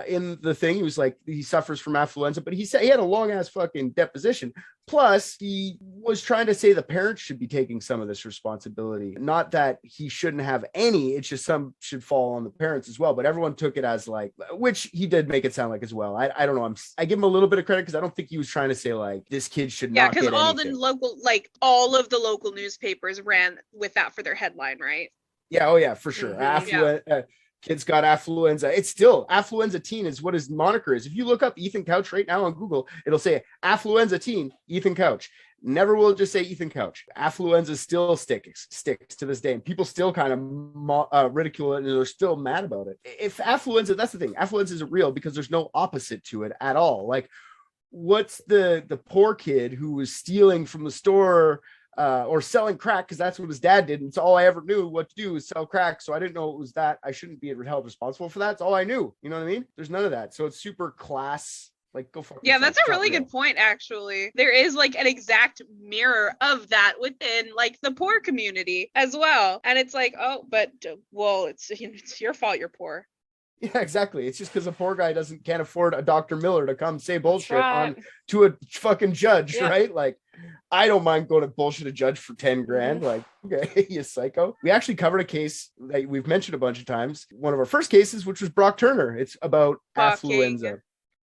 in the thing. He was like, he suffers from affluenza, but he said he had a long ass fucking deposition. Plus, he was trying to say the parents should be taking some of this responsibility. Not that he shouldn't have any, it's just some should fall on the parents as well. But everyone took it as like, which he did make it sound like as well. I don't know. I give him a little bit of credit because I don't think he was trying to say like this kid should not get anything. Yeah, because all of the local newspapers ran with that for their headline, right? Yeah, oh yeah, for sure. Kids got affluenza. It's still affluenza teen is what his moniker is. If you look up Ethan Couch right now on Google, it'll say affluenza teen, Ethan Couch. Never will just say Ethan Couch. Affluenza still sticks to this day, and people still kind of ridicule it, and they're still mad about it. If affluenza, that's the thing. Affluenza isn't real because there's no opposite to it at all. Like, what's the poor kid who was stealing from the store or selling crack because that's what his dad did, and it's all I ever knew what to do is sell crack, so I didn't know it was that. I shouldn't be held responsible for that. It's all I knew. You know what I mean? There's none of that. So it's super class. Like, go fuck yourself. That's a really good point, actually. There is like an exact mirror of that within like the poor community as well. And it's like, oh, but well, it's your fault you're poor. Yeah, exactly. It's just because a poor guy can't afford a Dr. Miller to come say bullshit on to a fucking judge, right? Like, I don't mind going to bullshit a judge for 10 grand. Like, okay, you psycho. We actually covered a case that we've mentioned a bunch of times. One of our first cases, which was Brock Turner. It's about affluenza,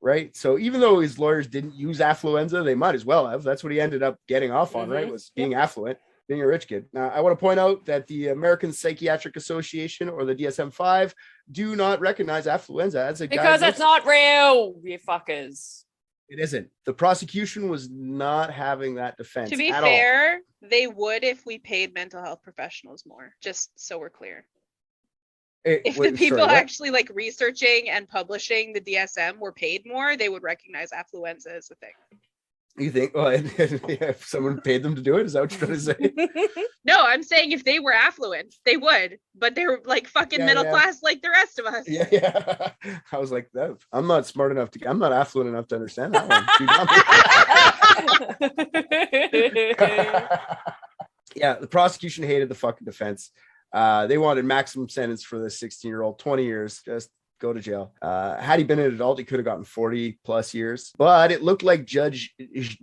right? So even though his lawyers didn't use affluenza, they might as well have. That's what he ended up getting off on, right? Was being affluent. Being a rich kid. Now, I want to point out that the American Psychiatric Association, or the DSM-5, do not recognize affluenza as a because it's not real, you fuckers. It isn't. The prosecution was not having that defense. To be fair, they would if we paid mental health professionals more. Just so we're clear. If the people actually like researching and publishing the DSM were paid more, they would recognize affluenza as a thing. You think, well, if someone paid them to do it, is that what you're trying to say? No, I'm saying if they were affluent, they would, but they're like fucking middle class like the rest of us. Yeah. I was like, I'm not smart enough I'm not affluent enough to understand that one. Yeah, the prosecution hated the fucking defense. They wanted maximum sentence for this 16-year-old, 20 years, just go to jail. Had he been an adult, he could have gotten 40 plus years, but it looked like Judge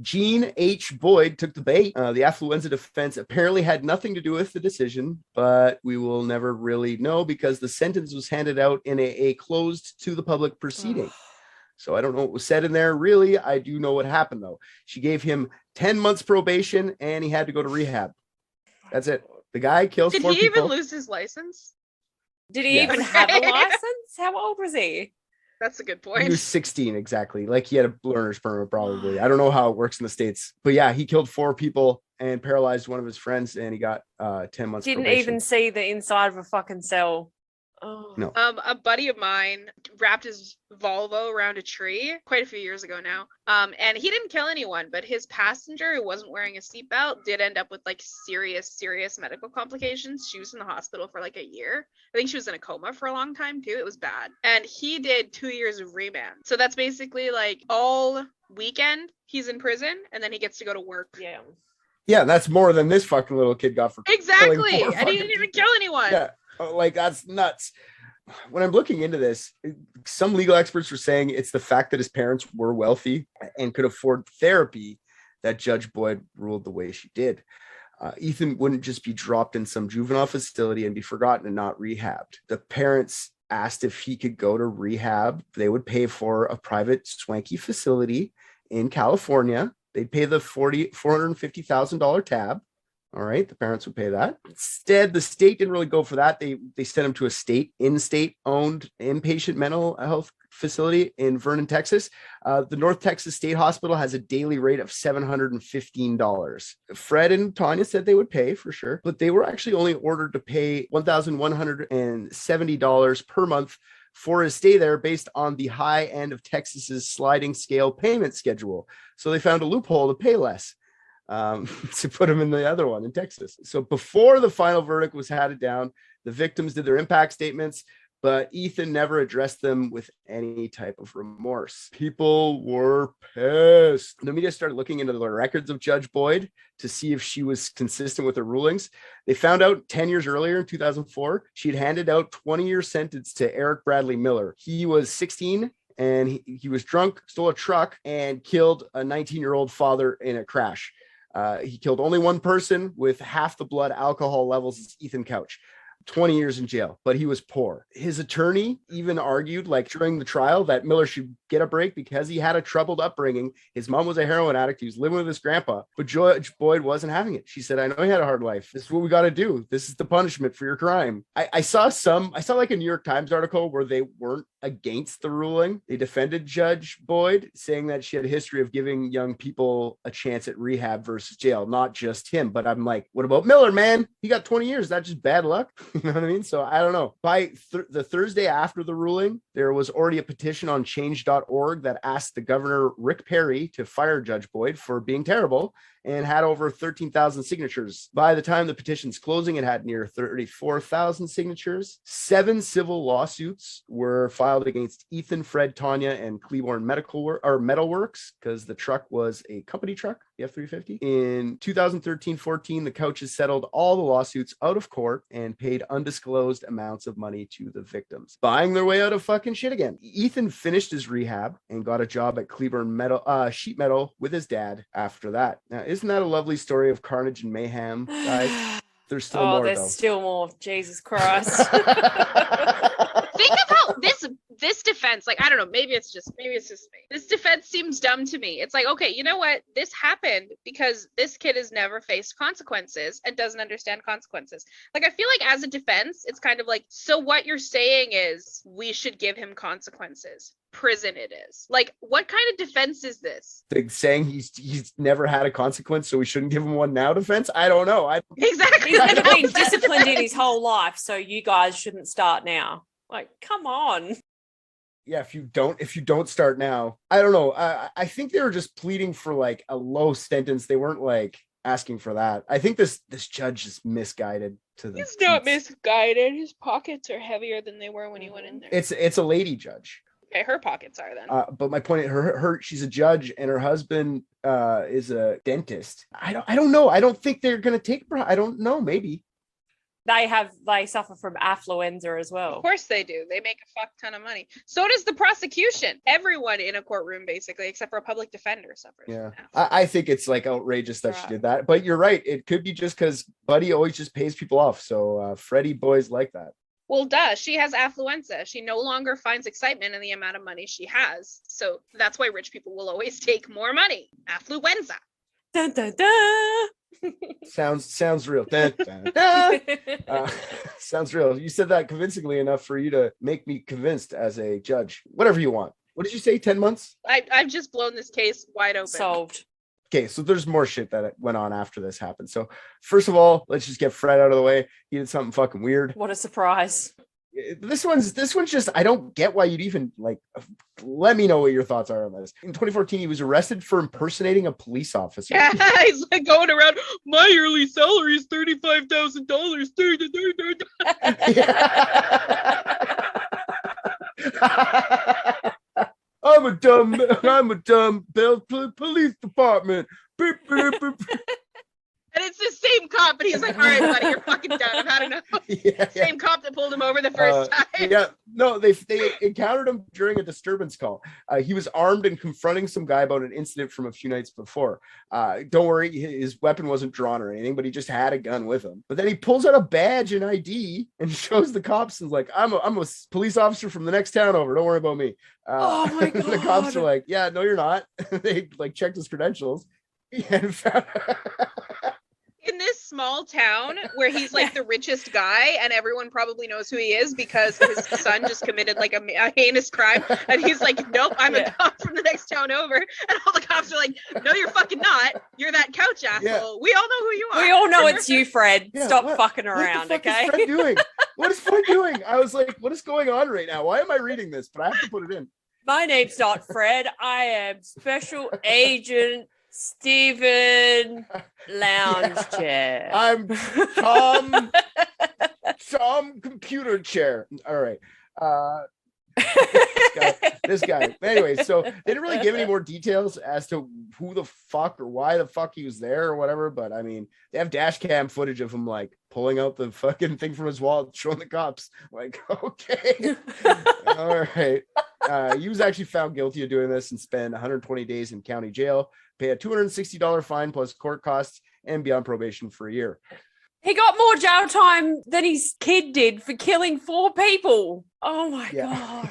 Gene H. Boyd took the bait. The affluenza defense apparently had nothing to do with the decision, but we will never really know because the sentence was handed out in a closed to the public proceeding. So I don't know what was said in there. Really, I do know what happened though. She gave him 10 months probation and he had to go to rehab. That's it. The guy kills 4 people. Did he even lose his license? Did he even have a license? How old was he? That's a good point. He was 16, exactly. Like, he had a learner's permit, probably. I don't know how it works in the States. But yeah, he killed 4 people and paralyzed one of his friends, and he got 10 months Didn't probation. even see the inside of a fucking cell. Oh. No. A buddy of mine wrapped his Volvo around a tree quite a few years ago now. And he didn't kill anyone, but his passenger, who wasn't wearing a seatbelt, did end up with like serious medical complications. She was in the hospital for like a year. I think she was in a coma for a long time too. It was bad. And he did 2 years of remand. So that's basically like all weekend he's in prison and then he gets to go to work. Yeah, that's more than this fucking little kid got for exactly. And he didn't even kill anyone. Yeah. Like, that's nuts. When I'm looking into this, some legal experts were saying it's the fact that his parents were wealthy and could afford therapy that Judge Boyd ruled the way she did. Ethan wouldn't just be dropped in some juvenile facility and be forgotten and not rehabbed. The parents asked if he could go to rehab. They would pay for a private swanky facility in California. They'd pay the $450,000 tab. All right, the parents would pay that. Instead, the state didn't really go for that. They sent him to a in-state owned inpatient mental health facility in Vernon, Texas. The North Texas State Hospital has a daily rate of $715. Fred and Tanya said they would pay for sure, but they were actually only ordered to pay $1,170 per month for his stay there based on the high end of Texas's sliding scale payment schedule. So they found a loophole to pay less. To put him in the other one in Texas. So before the final verdict was handed down, the victims did their impact statements. but Ethan never addressed them with any type of remorse. People were pissed. The media started looking into the records of Judge Boyd to see if she was consistent with her rulings. They found out 10 years earlier in 2004, she had handed out 20-year sentence to Eric Bradley Miller. He was 16 and he was drunk, stole a truck, and killed a 19-year-old father in a crash. He killed only one person with half the blood alcohol levels as Ethan Couch. 20 years in jail, but he was poor. His attorney even argued, like during the trial, that Miller should get a break because he had a troubled upbringing. His mom was a heroin addict. He was living with his grandpa, but Judge Boyd wasn't having it. She said, I know he had a hard life. This is what we got to do. This is the punishment for your crime. I saw like a New York Times article where they weren't against the ruling. They defended Judge Boyd, saying that she had a history of giving young people a chance at rehab versus jail, not just him. But I'm like, what about Miller, man? He got 20 years. That's just bad luck. You know what I mean? So I don't know. By the Thursday after the ruling, there was already a petition on change.org that asked the governor, Rick Perry, to fire Judge Boyd for being terrible, and had over 13,000 signatures. By the time the petition's closing, it had near 34,000 signatures. 7 civil lawsuits were filed against Ethan, Fred, Tanya, and Cleburne Metalworks, because the truck was a company truck, the F-350. In 2013-14, the Couches settled all the lawsuits out of court and paid undisclosed amounts of money to the victims, buying their way out of fucking shit again. Ethan finished his rehab and got a job at Cleburne Sheet Metal with his dad after that. Now, isn't that a lovely story of carnage and mayhem, guys? There's still more, there's though. still more. Jesus Christ. Think about this defense. Like, I don't know, maybe it's just me. This defense seems dumb to me. It's like, okay, you know what? This happened because this kid has never faced consequences and doesn't understand consequences. Like, I feel like as a defense, it's kind of like, so what you're saying is we should give him consequences. Prison it is. Like, what kind of defense is this? Like saying he's never had a consequence, so we shouldn't give him one now defense? I don't know. Exactly. He's never been disciplined in his whole life, so you guys shouldn't start now. Like, come on. Yeah, if you don't start now, I don't know. I think they were just pleading for like a low sentence. They weren't like asking for that. I think this judge is misguided to the He's not misguided. His pockets are heavier than they were when he went in there. It's a lady judge. Okay, her pockets are then. But my point, she's a judge and her husband is a dentist. I don't know. I don't think they're gonna take. I don't know. Maybe They suffer from affluenza as well. Of course they do. They make a fuck ton of money. So does the prosecution. Everyone in a courtroom, basically, except for a public defender, suffers. Yeah, I think it's like outrageous that she did that. But you're right. It could be just because Buddy always just pays people off. So Freddie boys like that. Well, duh. She has affluenza. She no longer finds excitement in the amount of money she has. So that's why rich people will always take more money. Affluenza. Dun, dun, dun. Sounds real. Dun, dun, dun. Sounds real. You said that convincingly enough for you to make me convinced as a judge. Whatever you want. What did you say? 10 months? I've just blown this case wide open. Solved. Okay, so there's more shit that went on after this happened. So first of all, let's just get Fred out of the way. He did something fucking weird. What a surprise. This one's just, I don't get why you'd even like, let me know what your thoughts are on this. In 2014, he was arrested for impersonating a police officer. Yeah, he's like going around, my yearly salary is $35,000. I'm a dumb police department. Beep, beep, beep. And it's the same cop, but he's like, all right, buddy, you're fucking done. I've had enough. Same cop that pulled him over the first time. Yeah, no, they encountered him during a disturbance call. He was armed and confronting some guy about an incident from a few nights before. Don't worry, his weapon wasn't drawn or anything, but he just had a gun with him. But then he pulls out a badge and ID and shows the cops and is like, I'm a police officer from the next town over. Don't worry about me. Oh my God. The cops are like, yeah, no, you're not. They like checked his credentials. And found in this small town where he's like the richest guy and everyone probably knows who he is because his son just committed like a heinous crime, and he's like, nope, I'm a cop from the next town over, and all the cops are like, no, you're fucking not, you're that couch asshole. Yeah. We all know who you are. We all know it's you, Fred. Yeah, Stop fucking around, what the fuck okay? is Fred doing? What is Fred doing? I was like, what is going on right now? Why am I reading this? But I have to put it in. My name's not Fred. I am Special Agent Stephen Lounge Chair. I'm Tom Computer Chair. All right. This guy. Anyway, so they didn't really give any more details as to who the fuck or why the fuck he was there or whatever. But I mean, they have dash cam footage of him like pulling out the fucking thing from his wallet, showing the cops. Like, okay, all right. He was actually found guilty of doing this and spent 120 days in county jail, pay a $260 fine plus court costs, and be on probation for a year. He got more jail time than his kid did for killing 4 people. Oh my God.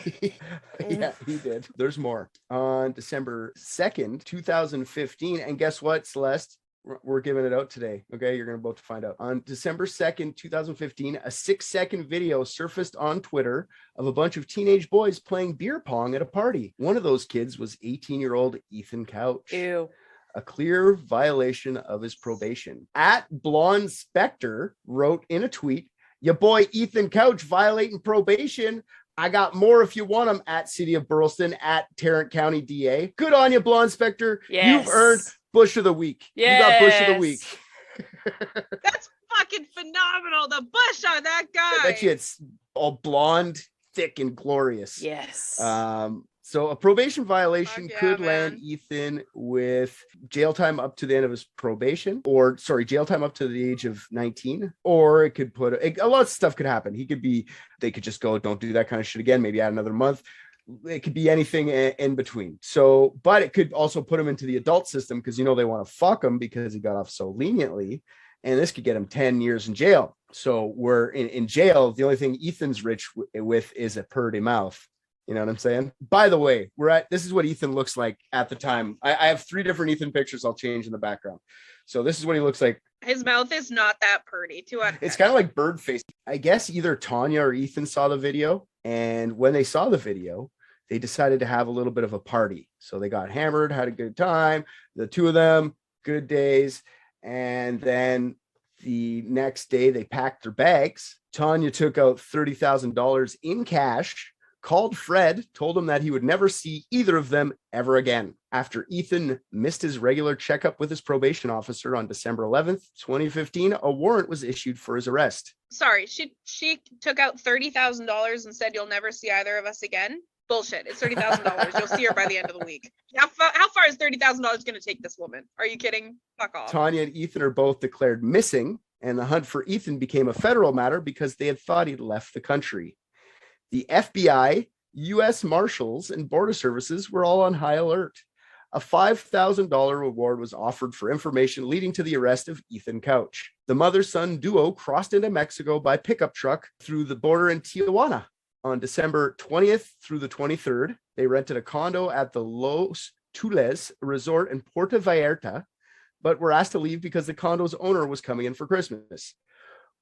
Yeah, he did. There's more. On December 2nd, 2015, and guess what, Celeste? We're giving it out today. Okay, you're going to both find out. On December 2nd, 2015, a 6-second video surfaced on Twitter of a bunch of teenage boys playing beer pong at a party. One of those kids was 18-year-old Ethan Couch. Ew. A clear violation of his probation. At Blonde Spectre wrote in a tweet, "Your boy Ethan Couch violating probation. I got more if you want him." At City of Burleston, at Tarrant County DA. Good on you, Blonde Spectre. Yes. You've earned Bush of the Week. Yes. You got Bush of the Week. That's fucking phenomenal. The bush on that guy. I bet you it's all blonde, thick, and glorious. Yes. So a probation violation Fuck yeah, could land man. Ethan with jail time up to the end of his probation, or jail time up to the age of 19, or it could put a lot of stuff could happen. They could just go, don't do that kind of shit again, maybe add another month. It could be anything in between. So, but it could also put him into the adult system because, they want to fuck him because he got off so leniently. And this could get him 10 years in jail. So we're in jail. The only thing Ethan's rich with is a purdy mouth. You know what I'm saying? By the way, this is what Ethan looks like at the time. I have 3 different Ethan pictures I'll change in the background. So this is what he looks like. His mouth is not that pretty. It's kind of like bird face. I guess either Tanya or Ethan saw the video. And when they saw the video, they decided to have a little bit of a party. So they got hammered, had a good time. The 2 of them, good days. And then the next day they packed their bags. Tanya took out $30,000 in cash, called Fred, told him that he would never see either of them ever again. After Ethan missed his regular checkup with his probation officer on December 11th, 2015, a warrant was issued for his arrest. Sorry, she took out $30,000 and said, "You'll never see either of us again." Bullshit. It's $30,000. You'll see her by the end of the week. How far is $30,000 going to take this woman? Are you kidding? Fuck off. Tanya and Ethan are both declared missing, and the hunt for Ethan became a federal matter because they had thought he'd left the country. The FBI, U.S. Marshals, and Border Services were all on high alert. A $5,000 reward was offered for information leading to the arrest of Ethan Couch. The mother-son duo crossed into Mexico by pickup truck through the border in Tijuana. On December 20th through the 23rd, they rented a condo at the Los Tules resort in Puerto Vallarta, but were asked to leave because the condo's owner was coming in for Christmas.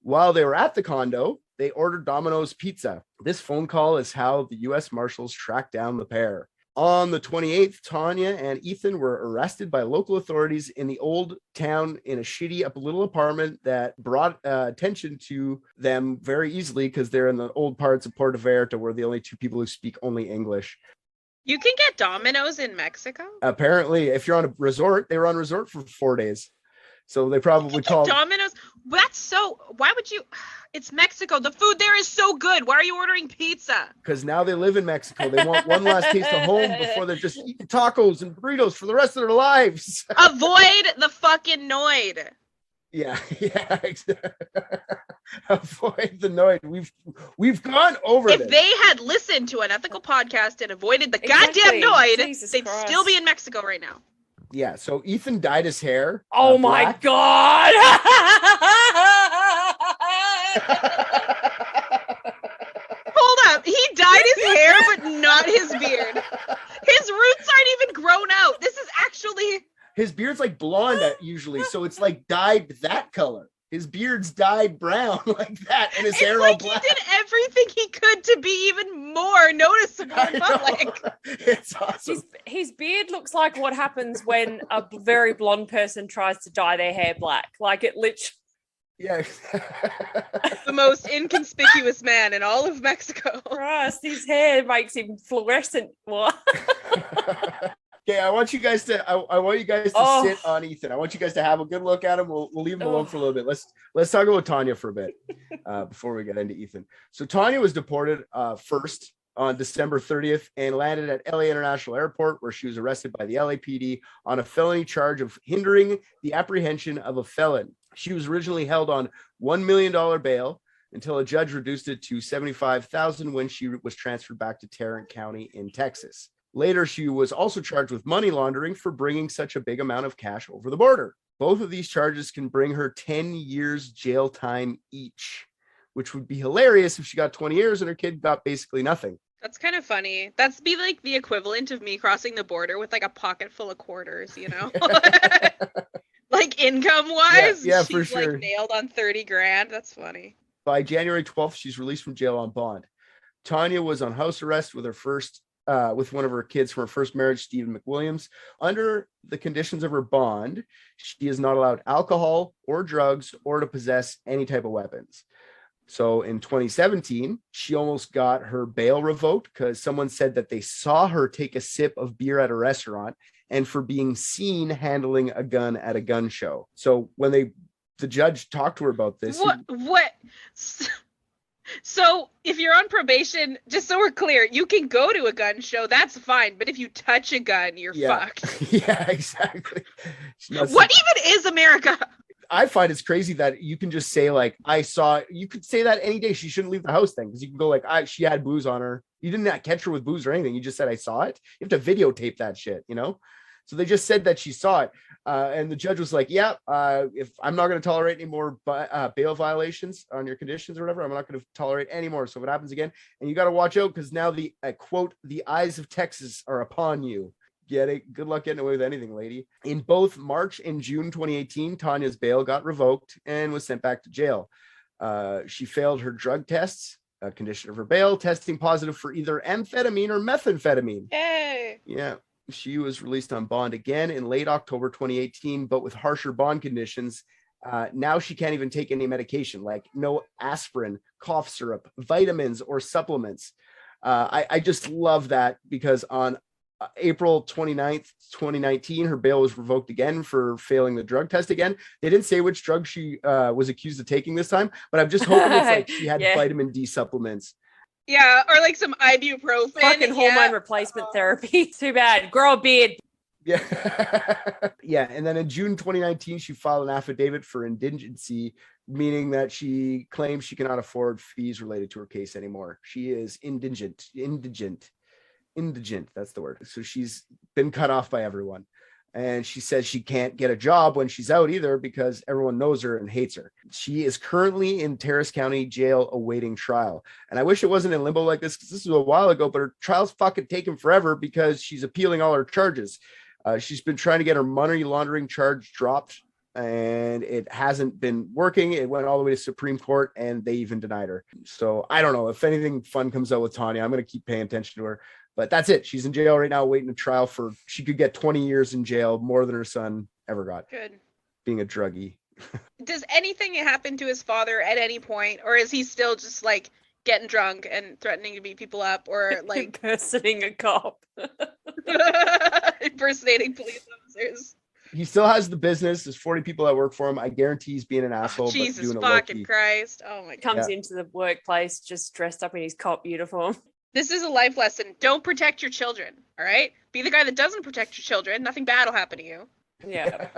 While they were at the condo, they ordered Domino's pizza. This phone call is how the U.S. Marshals tracked down the pair. On the 28th, Tanya and Ethan were arrested by local authorities in the old town in a shitty little apartment that brought attention to them very easily because they're in the old parts of Puerto Vallarta where the only 2 people who speak only English. You can get Domino's in Mexico? Apparently, if you're on a resort, they were on resort for 4 days. So they probably called Domino's. That's so. Why would you? It's Mexico. The food there is so good. Why are you ordering pizza? because now they live in Mexico. They want one last taste of home before they're just eating tacos and burritos for the rest of their lives. Avoid the fucking Noid. Yeah. Avoid the noise. We've gone over If this. they had listened to an ethical podcast and avoided the Exactly. goddamn Noid, Jesus they'd Christ. still be in Mexico right now. Yeah, so Ethan dyed his hair. Oh my black. God. Hold up. He dyed his hair, but not his beard. His roots aren't even grown out. This is actually. His beard's like blonde usually, so it's like dyed that color. His beard's dyed brown like that, and his It's hair like all black. he did everything he could to be even more noticeable I in know. public. It's awesome. His beard looks like what happens when a very blonde person tries to dye their hair black. Like it literally. Yeah. The most inconspicuous man in all of Mexico. Christ, his hair makes him fluorescent. What? Okay, I want you guys to sit on Ethan. I want you guys to have a good look at him. We'll leave him alone for a little bit. Let's talk about Tanya for a bit before we get into Ethan. So Tanya was deported first on December 30th and landed at LA International Airport, where she was arrested by the LAPD on a felony charge of hindering the apprehension of a felon. She was originally held on $1 million bail until a judge reduced it to $75,000 when she was transferred back to Tarrant County in Texas. Later, she was also charged with money laundering for bringing such a big amount of cash over the border. Both of these charges can bring her 10 years jail time each, which would be hilarious if she got 20 years and her kid got basically nothing. That's kind of funny. That's be like the equivalent of me crossing the border with like a pocket full of quarters, you know? Like income wise, yeah, she's for sure. like nailed on 30 grand. That's funny. By January 12th, she's released from jail on bond. Tanya was on house arrest with with one of her kids from her first marriage, Stephen McWilliams. Under the conditions of her bond, she is not allowed alcohol or drugs or to possess any type of weapons. So in 2017, she almost got her bail revoked because someone said that they saw her take a sip of beer at a restaurant and for being seen handling a gun at a gun show. So when the judge talked to her about this. What? So if you're on probation, just so we're clear, you can go to a gun show, that's fine. But if you touch a gun, you're fucked. Yeah, exactly. What even is America? I find it's crazy that you can just say like, you could say that any day. She shouldn't leave the house then, because you can go like, she had booze on her. You didn't catch her with booze or anything. You just said, I saw it. You have to videotape that shit, you know? So they just said that she saw it. And the judge was like, yeah, if I'm not going to tolerate any more bail violations on your conditions or whatever, I'm not going to tolerate any more. So if it happens again, and you got to watch out because now quote, the eyes of Texas are upon you. Get it? Good luck getting away with anything, lady. In both March and June 2018, Tanya's bail got revoked and was sent back to jail. She failed her drug tests, a condition of her bail, testing positive for either amphetamine or methamphetamine. Hey. Yeah. She was released on bond again in late October 2018, but with harsher bond conditions. Now she can't even take any medication, like no aspirin, cough syrup, vitamins, or supplements. I just love that because on April 29th, 2019, her bail was revoked again for failing the drug test again. They didn't say which drug she was accused of taking this time, but I'm just hoping it's like she had vitamin D supplements. Yeah, or like some ibuprofen. Fucking hormone replacement therapy. Too bad. Grow a beard. Yeah. Yeah. And then in June 2019, she filed an affidavit for indigency, meaning that she claims she cannot afford fees related to her case anymore. She is indigent. That's the word. So she's been cut off by everyone. And she says she can't get a job when she's out either because everyone knows her and hates her. She is currently in Terrace County Jail awaiting trial. And I wish it wasn't in limbo like this because this was a while ago, but her trial's fucking taking forever because she's appealing all her charges. She's been trying to get her money laundering charge dropped and it hasn't been working. It went all the way to Supreme Court and they even denied her. So I don't know if anything fun comes out with Tanya, I'm going to keep paying attention to her. But that's it. She's in jail right now, waiting a trial she could get 20 years in jail, more than her son ever got. Good. Being a druggie. Does anything happen to his father at any point, or is he still just like getting drunk and threatening to beat people up, or like impersonating a cop? Impersonating police officers. He still has the business. There's 40 people that work for him. I guarantee he's being an asshole. Jesus but doing fucking it Christ. Oh my God. Comes into the workplace just dressed up in his cop uniform. This is a life lesson. Don't protect your children. All right. Be the guy that doesn't protect your children. Nothing bad will happen to you. Yeah.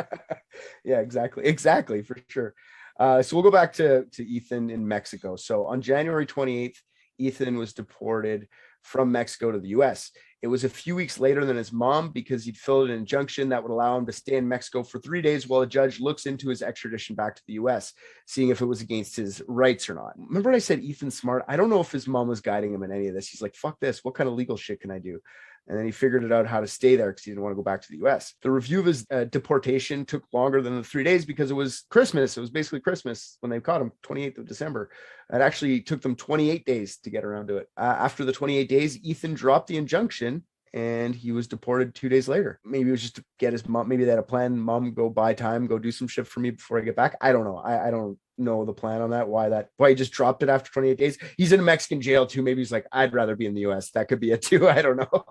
Yeah, exactly, for sure. So we'll go back to Ethan in Mexico. So on January 28th, Ethan was deported from Mexico to the US. It was a few weeks later than his mom because he'd filled an injunction that would allow him to stay in Mexico for 3 days while a judge looks into his extradition back to the US, seeing if it was against his rights or not. Remember I said Ethan's smart? I don't know if his mom was guiding him in any of this. He's like, fuck this. What kind of legal shit can I do? And then he figured it out how to stay there because he didn't want to go back to the US. The review of his deportation took longer than the 3 days because it was Christmas. It was basically Christmas when they caught him, 28th of December. It actually took them 28 days to get around to it. After the 28 days, Ethan dropped the injunction and he was deported 2 days later. Maybe it was just to get his mom. Maybe they had a plan. Mom, go buy time, go do some shit for me before I get back. I don't know. I don't know the plan on that. Why he just dropped it after 28 days. He's in a Mexican jail too. Maybe he's like, I'd rather be in the US. That could be it too. I don't know.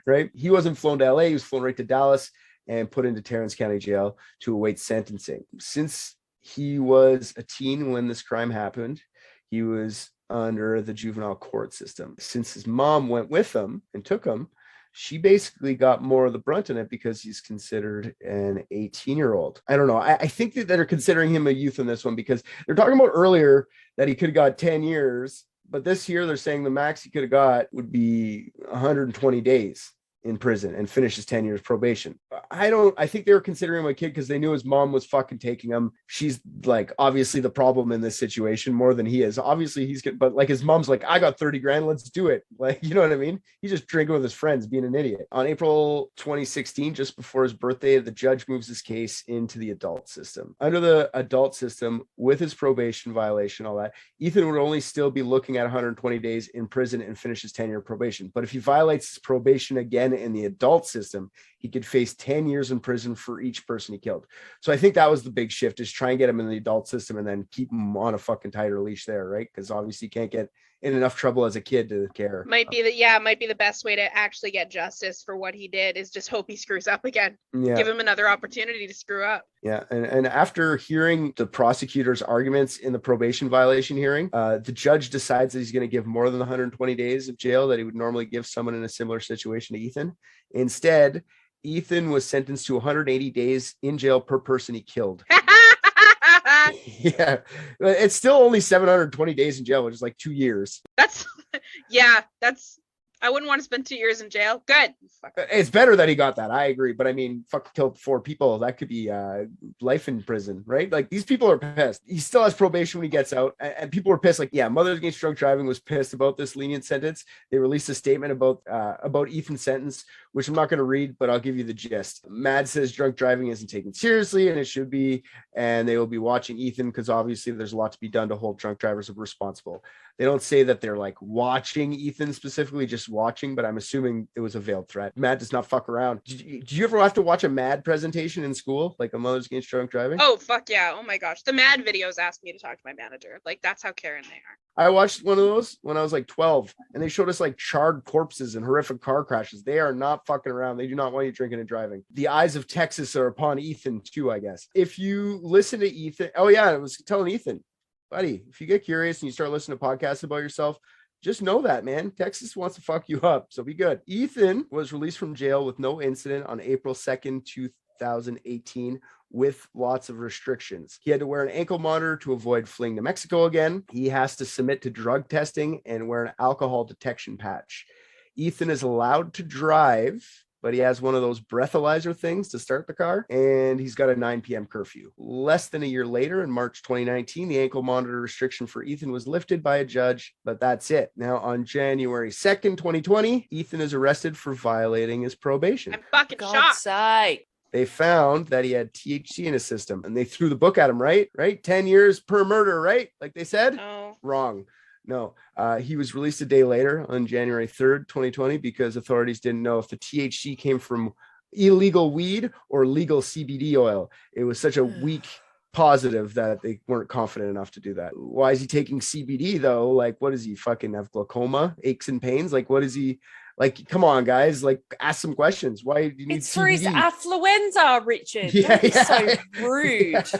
Right. He wasn't flown to LA. He was flown right to Dallas and put into Terrence County Jail to await sentencing. Since he was a teen when this crime happened, he was under the juvenile court system. Since his mom went with him and took him, she basically got more of the brunt in it because he's considered an 18-year-old. I don't know. I think that they're considering him a youth in this one because they're talking about earlier that he could have got 10 years, but this year they're saying the max he could have got would be 120 days in prison and finish his 10 years probation. I think they were considering him a kid because they knew his mom was fucking taking him. She's like obviously the problem in this situation more than he is. Obviously he's good, but like his mom's like, I got 30 grand, let's do it. Like, you know what I mean? He's just drinking with his friends, being an idiot. On April 2016, just before his birthday, the judge moves his case into the adult system. Under the adult system, with his probation violation, all that, Ethan would only still be looking at 120 days in prison and finish his 10-year probation. But if he violates his probation again in the adult system, he could face 10 years in prison for each person he killed. So I think that was the big shift, is try and get him in the adult system and then keep him on a fucking tighter leash there, right? Because obviously you can't get in enough trouble as a kid to care. Might be the best way to actually get justice for what he did is just hope he screws up again. Yeah. Give him another opportunity to screw up. Yeah. And after hearing the prosecutor's arguments in the probation violation hearing, the judge decides that he's going to give more than 120 days of jail that he would normally give someone in a similar situation to Ethan. Instead, Ethan was sentenced to 180 days in jail per person he killed. Yeah, it's still only 720 days in jail, which is like 2 years. I wouldn't want to spend 2 years in jail. Good. It's better that he got that. I agree. But I mean, fuck, killed 4 people. That could be life in prison, right? Like, these people are pissed. He still has probation when he gets out. And people were pissed. Like, yeah, Mothers Against Drunk Driving was pissed about this lenient sentence. They released a statement about Ethan's sentence, which I'm not going to read, but I'll give you the gist. MAD says drunk driving isn't taken seriously, and it should be. And they will be watching Ethan because obviously there's a lot to be done to hold drunk drivers responsible. They don't say that they're like watching Ethan specifically, just watching, but I'm assuming it was a veiled threat. MAD does not fuck around. Did you ever have to watch a MAD presentation in school, like a Mothers Against Drunk Driving? Oh, fuck yeah. Oh my gosh. The MAD videos asked me to talk to my manager. Like, that's how caring they are. I watched one of those when I was like 12, and they showed us like charred corpses and horrific car crashes. They are not fucking around. They do not want you drinking and driving. The eyes of Texas are upon Ethan too, I guess. If you listen to Ethan, oh yeah, I was telling Ethan, buddy, if you get curious and you start listening to podcasts about yourself, just know that, man, Texas wants to fuck you up. So be good. Ethan was released from jail with no incident on April 2nd, 2018, with lots of restrictions. He had to wear an ankle monitor to avoid fleeing to Mexico again. He has to submit to drug testing and wear an alcohol detection patch. Ethan is allowed to drive, but he has one of those breathalyzer things to start the car, and he's got a 9 p.m. curfew. Less than a year later, in March 2019, the ankle monitor restriction for Ethan was lifted by a judge, but that's it. Now, on January 2nd, 2020, Ethan is arrested for violating his probation. I'm fucking God's shocked. sake. They found that he had THC in his system, and they threw the book at him, right? 10 years per murder, right? Like they said? No. Wrong. No, he was released a day later on January 3rd, 2020, because authorities didn't know if the THC came from illegal weed or legal CBD oil. It was such a weak positive that they weren't confident enough to do that. Why is he taking CBD though? Like, what does he fucking have? Glaucoma, aches and pains? Like, what is he? Like, come on, guys, like, ask some questions. Why do you need It's CBD? for his affluenza, Richard. Yeah, Don't be yeah. so rude.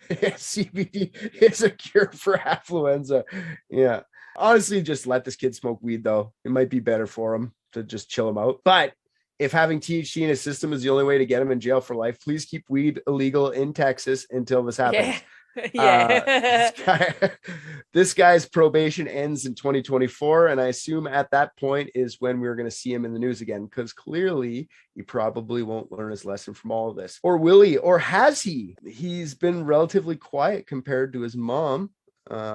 Yeah, CBD is a cure for affluenza. Yeah. Honestly, just let this kid smoke weed, though. It might be better for him to just chill him out. But if having THC in his system is the only way to get him in jail for life, please keep weed illegal in Texas until this happens. Yeah. Yeah. This guy's probation ends in 2024, and I assume at that point is when we're going to see him in the news again, because clearly he probably won't learn his lesson from all of this. Or will he? Or has he? He's been relatively quiet compared to his mom.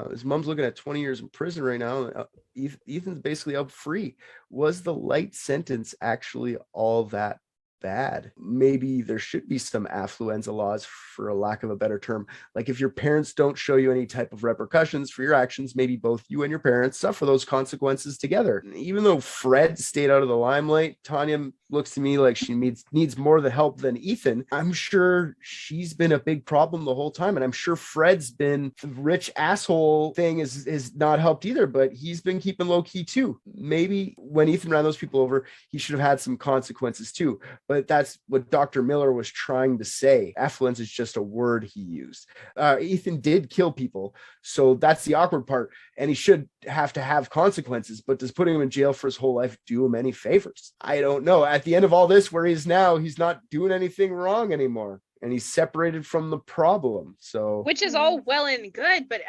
His mom's looking at 20 years in prison right now. Ethan's basically out free. Was the light sentence actually all that bad. Maybe there should be some affluenza laws, for a lack of a better term. Like if your parents don't show you any type of repercussions for your actions, maybe both you and your parents suffer those consequences together. Even though Fred stayed out of the limelight, Tanya looks to me like she needs more of the help than Ethan. I'm sure she's been a big problem the whole time, and I'm sure Fred's been the rich asshole thing is not helped either, but he's been keeping low key too. Maybe when Ethan ran those people over, he should have had some consequences too. But that's what Dr. Miller was trying to say. Affluence is just a word he used. Ethan did kill people, so that's the awkward part, and he should have to have consequences. But does putting him in jail for his whole life do him any favors? I don't know. At the end of all this, where he is now, he's not doing anything wrong anymore, and he's separated from the problem. So, which is all well and good, but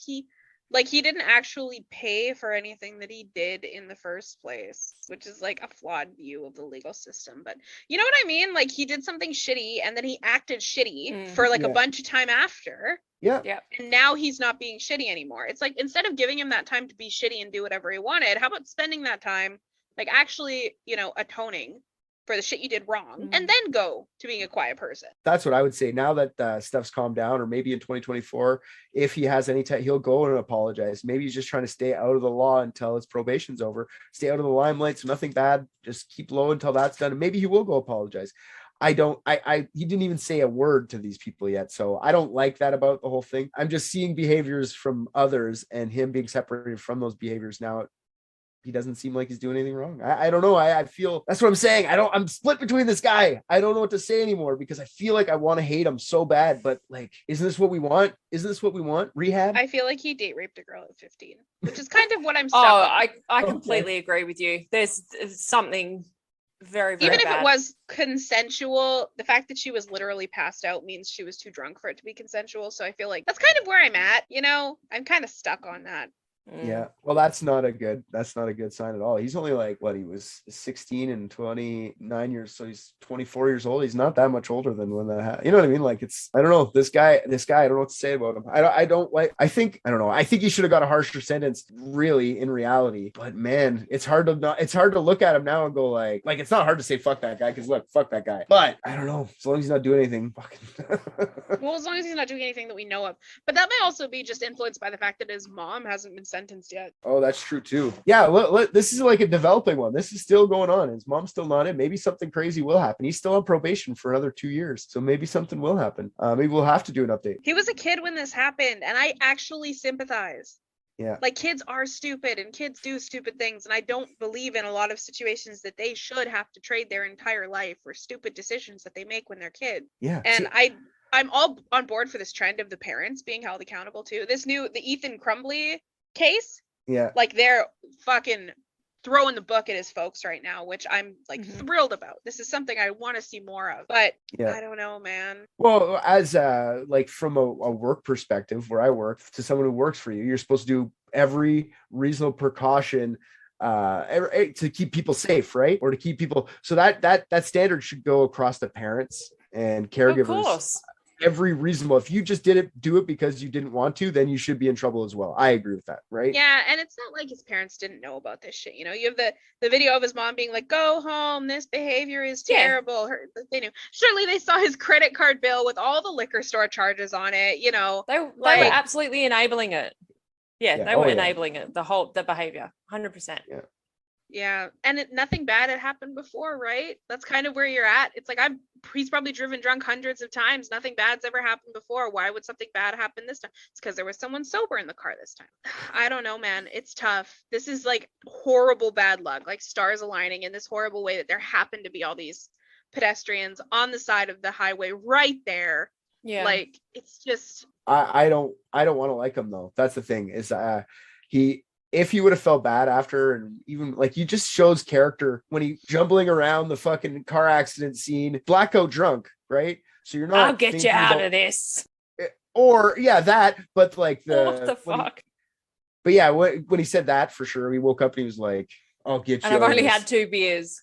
he didn't actually pay for anything that he did in the first place, which is like a flawed view of the legal system. But you know what I mean? Like he did something shitty and then he acted shitty for like a bunch of time after. Yeah. And now he's not being shitty anymore. It's like, instead of giving him that time to be shitty and do whatever he wanted, how about spending that time like actually, atoning for the shit you did wrong, and then go to being a quiet person. That's what I would say. Now that stuff's calmed down, or maybe in 2024, if he has any time, he'll go and apologize. Maybe he's just trying to stay out of the law until his probation's over, stay out of the limelight, so nothing bad, just keep low until that's done. And maybe he will go apologize. He didn't even say a word to these people yet. So I don't like that about the whole thing. I'm just seeing behaviors from others and him being separated from those behaviors now. He doesn't seem like he's doing anything wrong. I don't know. I feel that's what I'm saying. I'm split between this guy. I don't know what to say anymore because I feel like I want to hate him so bad, but like, isn't this what we want? Isn't this what we want? Rehab? I feel like he date raped a girl at 15, which is kind of what I'm stuck on. I completely agree with you. There's something very, very even if bad. it was consensual, the fact that she was literally passed out means she was too drunk for it to be consensual. So I feel like that's kind of where I'm at. I'm kind of stuck on that. Yeah, well, that's not a good sign at all. He's only like he was 16 and 29 years, so he's 24 years old. He's not that much older than when that happened. You know what I mean? Like, I don't know, this guy, I don't know what to say about him. I don't know. I think he should have got a harsher sentence, really, in reality. But man, it's hard to look at him now and go like it's not hard to say fuck that guy, because look, fuck that guy. But I don't know, as long as he's not doing anything. Well, as long as he's not doing anything that we know of. But that may also be just influenced by the fact that his mom hasn't been sentenced yet. Oh, that's true too. Yeah, this is like a developing one. This is still going on. His mom's still not in. Maybe something crazy will happen. He's still on probation for another 2 years, so maybe something will happen. Maybe we'll have to do an update. He was a kid when this happened, and I actually sympathize. Yeah, like, kids are stupid and kids do stupid things, and I don't believe in a lot of situations that they should have to trade their entire life for stupid decisions that they make when they're kids. Yeah, and I'm all on board for this trend of the parents being held accountable too. The Ethan Crumbly case, like, they're fucking throwing the book at his folks right now, which I'm like thrilled about. This is something I want to see more of, but I don't know, man. Well, as like from a work perspective, where I work, to someone who works for you, you're supposed to do every reasonable precaution to keep people safe, right? Or to keep people, so that standard should go across the parents and caregivers. Of course. Every reasonable, if you just do it because you didn't want to, then you should be in trouble as well. I agree with that, right? Yeah, and it's not like his parents didn't know about this shit. You have the video of his mom being like, "Go home, this behavior is terrible." They knew. Surely they saw his credit card bill with all the liquor store charges on it. They were absolutely enabling it. They were enabling it. The behavior, 100%. Yeah, and nothing bad had happened before, right? That's kind of where you're at. It's like, he's probably driven drunk hundreds of times. Nothing bad's ever happened before. Why would something bad happen this time? It's because there was someone sober in the car this time. I don't know, man. It's tough. This is like horrible bad luck, like stars aligning in this horrible way that there happened to be all these pedestrians on the side of the highway right there. Yeah, like, it's just. I don't want to like him though. That's the thing, is if he would have felt bad after, and even like, you just shows character when he jumbling around the fucking car accident scene, blackout drunk, right? So you're not. I'll get you out of this. Or that, but like what the fuck? But yeah, when he said that, for sure, he woke up and he was like, "I'll get you." And I've only had 2 beers.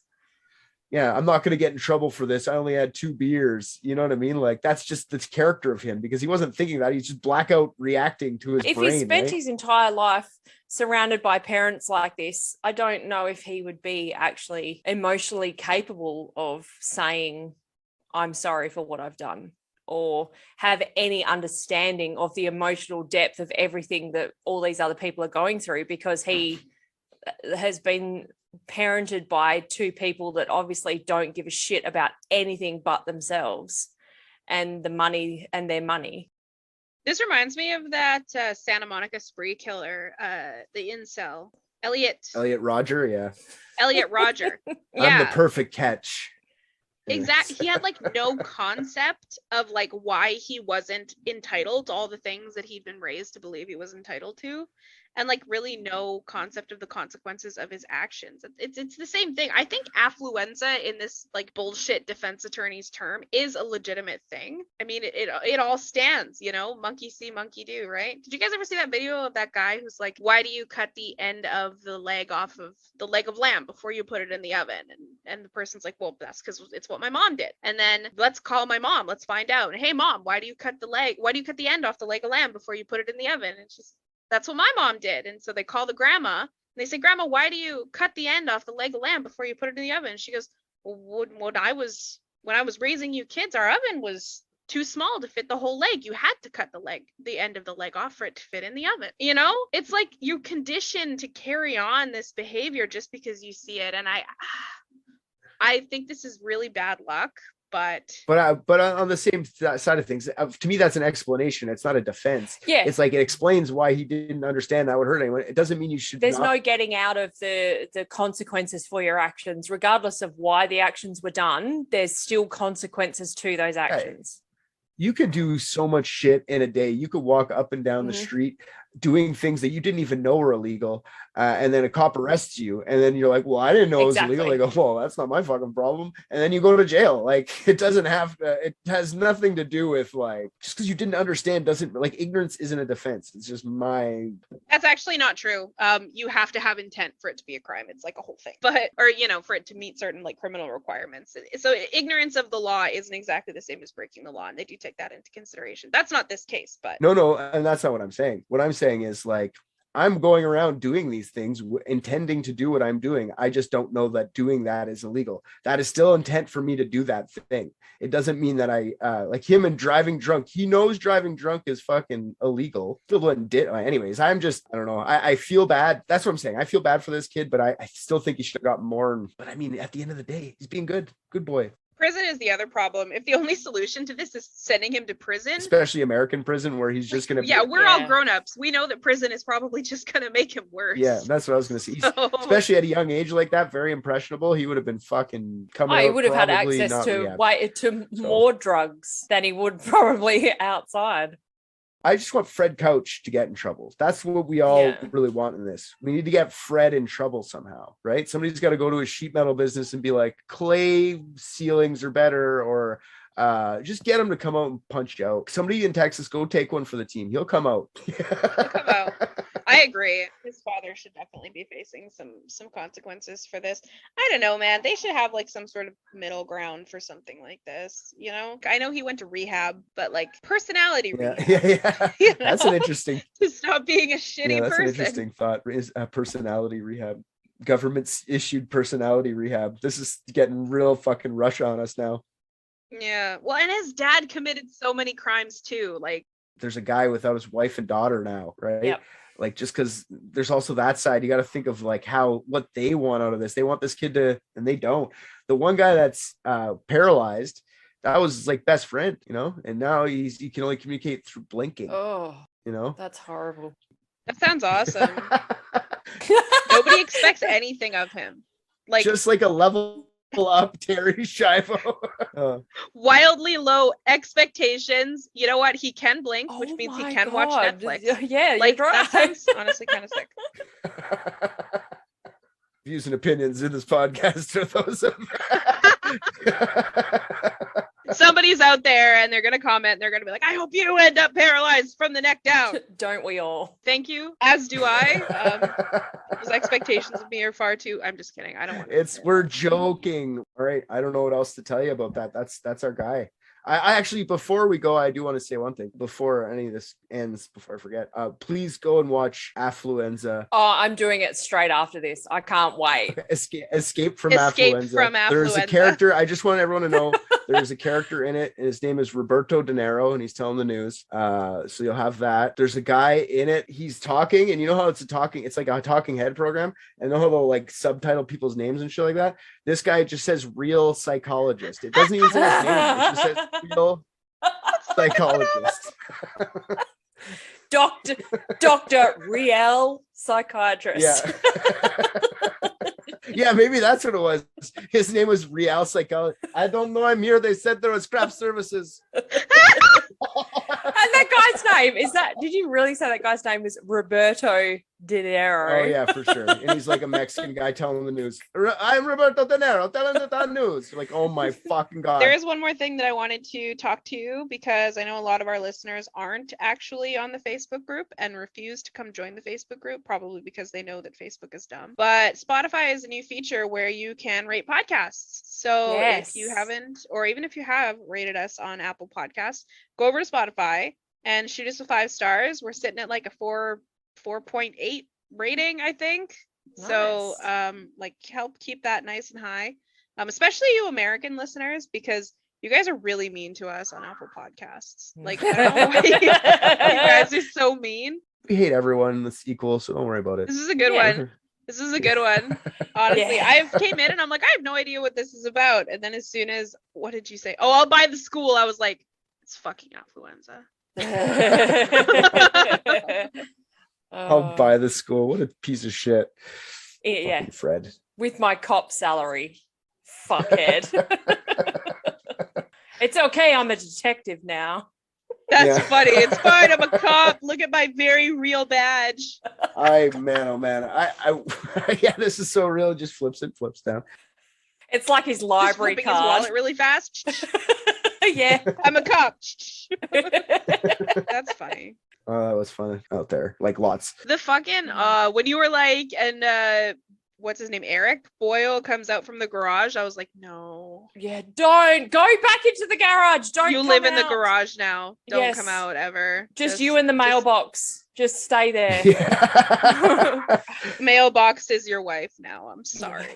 yeah, I'm not going to get in trouble for this. I only had 2 beers. You know what I mean? Like, that's just the character of him, because he wasn't thinking that. He's just blackout reacting to his If brain. he spent right? his entire life surrounded by parents like this, I don't know if he would be actually emotionally capable of saying, I'm sorry for what I've done, or have any understanding of the emotional depth of everything that all these other people are going through, because he has been parented by 2 people that obviously don't give a shit about anything but themselves and the money and their money. This reminds me of that Santa Monica spree killer, the incel, Elliot Roger, yeah. Roger. I'm the Yeah, perfect catch. exactly. He had like no concept of like why he wasn't entitled to all the things that he'd been raised to believe he was entitled to, and like really no concept of the consequences of his actions. It's the same thing. I think affluenza in this like bullshit defense attorney's term is a legitimate thing. I mean, it all stands, you know, monkey see, monkey do, right? Did you guys ever see that video of that guy who's like, why do you cut the end of the leg off of the leg of lamb before you put it in the oven? And the person's like, well, that's because it's what my mom did. And then let's call my mom, let's find out. Hey mom, why do you cut the end off the leg of lamb before you put it in the oven? And it's just, that's what my mom did. And so they call the grandma and they say, Grandma, why do you cut the end off the leg of lamb before you put it in the oven? And she goes, well, when I was raising you kids, our oven was too small to fit the whole leg. You had to cut the end of the leg off for it to fit in the oven. You know, it's like you're conditioned to carry on this behavior just because you see it. And I think this is really bad luck. But on the same side of things, to me, that's an explanation. It's not a defense. Yeah. It's like it explains why he didn't understand that would hurt anyone. It doesn't mean you should. There's no getting out of the consequences for your actions, regardless of why the actions were done. There's still consequences to those actions. You could do so much shit in a day. You could walk up and down the street doing things that you didn't even know were illegal. And then a cop arrests you. And then you're like, well, I didn't know it was illegal. They go, well, that's not my fucking problem. And then you go to jail. Like, it doesn't have to, it has nothing to do with like, just because you didn't understand doesn't, like, ignorance isn't a defense. It's just That's actually not true. You have to have intent for it to be a crime. It's like a whole thing. But, or, you know, for it to meet certain like criminal requirements. So ignorance of the law isn't exactly the same as breaking the law. And they do take that into consideration. That's not this case, but. No. And that's not what I'm saying. What I'm saying is like, I'm going around doing these things, intending to do what I'm doing. I just don't know that doing that is illegal. That is still intent for me to do that thing. It doesn't mean that I like him and driving drunk. He knows driving drunk is fucking illegal. Anyways, I don't know. I feel bad. That's what I'm saying. I feel bad for this kid, but I still think he should have got more. But I mean, at the end of the day, he's being good boy. Prison is the other problem. If the only solution to this is sending him to prison, especially American prison, where he's just going to we're all grown-ups. We know that prison is probably just going to make him worse. Yeah, that's what I was going to say. Especially at a young age like that, very impressionable. He would have been fucking coming out. He would have had access to more drugs than he would probably outside. I just want Fred Couch to get in trouble. That's what we all really want in this. We need to get Fred in trouble somehow, right? Somebody's got to go to a sheet metal business and be like, clay ceilings are better, or just get him to come out and punch you out. Somebody in Texas, go take one for the team. He'll come out. He'll come out. I agree. His father should definitely be facing some consequences for this. I don't know, man. They should have like some sort of middle ground for something like this. You know, I know he went to rehab, but like personality rehab. Yeah. You know? That's an interesting. To stop being a shitty that's person. An interesting thought. Is personality rehab. Government's issued personality rehab. This is getting real fucking rush on us now. Yeah. Well, and his dad committed so many crimes too. Like, there's a guy without his wife and daughter now, right? Yep. Like, just because there's also that side, you got to think of like what they want out of this. They want this kid to, and they don't. The one guy that's paralyzed, that was his like best friend, you know, and now he can only communicate through blinking. Oh, you know, that's horrible. That sounds awesome. Nobody expects anything of him. Like, just like a level up Terry Schiavo. Wildly low expectations. You know what? He can blink, which means he can watch Netflix. Yeah, like you're right. That sounds honestly kind of sick. Views and opinions in this podcast are those of Somebody's out there and they're gonna comment. And they're gonna be like, "I hope you end up paralyzed from the neck down." Don't we all? Thank you. As do I. Those expectations of me are far too. I'm just kidding. I don't want. We're joking. All right. I don't know what else to tell you about that. That's our guy. I actually, before we go, I do want to say one thing before any of this ends, before I forget. Please go and watch Affluenza. Oh, I'm doing it straight after this. I can't wait. Escape from Affluenza. There's a character. I just want everyone to know there's a character in it, and his name is Roberto De Niro, and he's telling the news. So you'll have that. There's a guy in it. He's talking, and you know how it's like a talking head program, and know how they'll like subtitle people's names and shit like that. This guy just says real psychologist. It doesn't even say his name. It just says real psychologist. Dr. Real psychiatrist. Yeah. Yeah, maybe that's what it was. His name was Real Psychologist. I don't know. I'm here. They said there was craft services. And that guy's name did you really say that guy's name was Roberto De Niro? Oh yeah, for sure. And he's like a Mexican guy telling the news. I'm Roberto De Niro telling the news. Like, oh my fucking God. There is one more thing that I wanted to talk to you, because I know a lot of our listeners aren't actually on the Facebook group and refuse to come join the Facebook group, probably because they know that Facebook is dumb. But Spotify is a new feature where you can rate podcasts. So if you haven't, or even if you have rated us on Apple Podcasts, go over to Spotify and shoot us a 5 stars. We're sitting at like a 4.8 rating, I think. Nice. So like help keep that nice and high, especially you American listeners, because you guys are really mean to us on Apple Podcasts. Like, I don't know why you guys are so mean. We hate everyone that's equal, so don't worry about it. This is a good one. This is a good one. Honestly, I came in and I'm like, I have no idea what this is about. And then as soon as, what did you say? Oh, I'll buy the school. I was like, it's fucking Affluenza. I'll buy the school. What a piece of shit. Yeah. Fucking Fred. With my cop salary. Fuckhead. It's okay. I'm a detective now. That's funny. It's fine. I'm a cop. Look at my very real badge. Man, oh man. Yeah, this is so real. It just flips down. It's like his library just card. His wallet really fast. Yeah. I'm a cop. That's funny. Oh, that was fun out there. Like lots. The fucking when you were like, and what's his name? Eric Boyle comes out from the garage. I was like, no. Yeah, don't go back into the garage. Don't you live in the garage now. Don't come out ever. Just you in the mailbox. Just stay there. Yeah. Mailbox is your wife now. I'm sorry.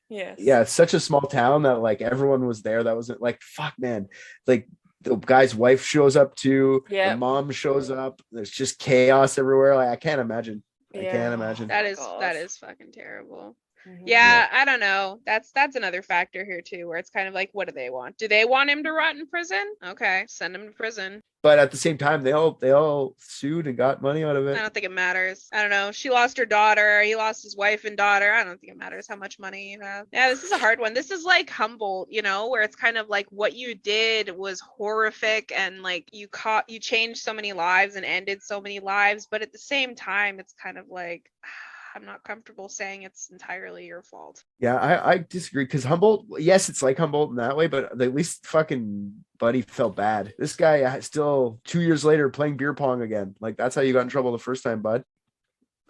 Yes. Yeah, it's such a small town that like everyone was there. That wasn't like, fuck man. Like the guy's wife shows up too. Yeah. The mom shows up. There's just chaos everywhere. Like I can't imagine. I can't imagine. That is fucking terrible. Mm-hmm. Yeah, I don't know. That's another factor here too, where it's kind of like, what do they want? Do they want him to rot in prison? Okay, send him to prison. But at the same time, they all sued and got money out of it. I don't think it matters. I don't know. She lost her daughter. He lost his wife and daughter. I don't think it matters how much money you have. Yeah, this is a hard one. This is like Humboldt, where it's kind of like what you did was horrific and like you changed so many lives and ended so many lives. But at the same time, it's kind of like, I'm not comfortable saying it's entirely your fault. Yeah, I disagree because Humboldt, yes, it's like Humboldt in that way, but at least fucking Buddy felt bad. This guy still 2 years later playing beer pong again. Like that's how you got in trouble the first time, bud.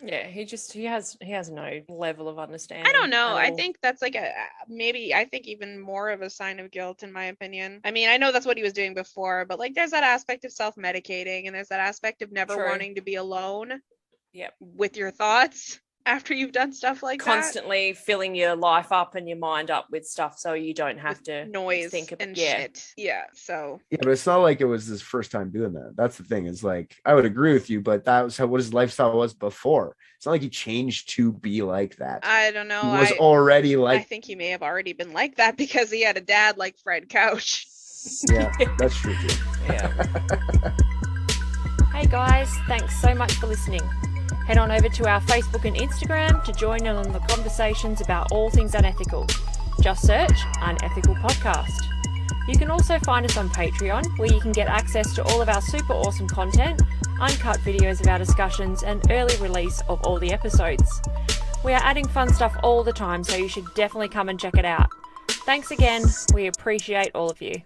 Yeah, he has no level of understanding. I don't know. I think that's like I think even more of a sign of guilt in my opinion. I mean, I know that's what he was doing before, but like there's that aspect of self-medicating and there's that aspect of never wanting to be alone. Yep. With your thoughts after you've done stuff like constantly filling your life up and your mind up with stuff so you don't have to noise think of shit. Yeah. So yeah, but it's not like it was his first time doing that. That's the thing, is like I would agree with you, but that was what his lifestyle was before. It's not like he changed to be like that. I don't know. He was already like, I think he may have already been like that because he had a dad like Fred Couch. Yeah, that's true too. Yeah. Hey guys, thanks so much for listening. Head on over to our Facebook and Instagram to join in on the conversations about all things unethical. Just search Unethical Podcast. You can also find us on Patreon, where you can get access to all of our super awesome content, uncut videos of our discussions, and early release of all the episodes. We are adding fun stuff all the time, so you should definitely come and check it out. Thanks again. We appreciate all of you.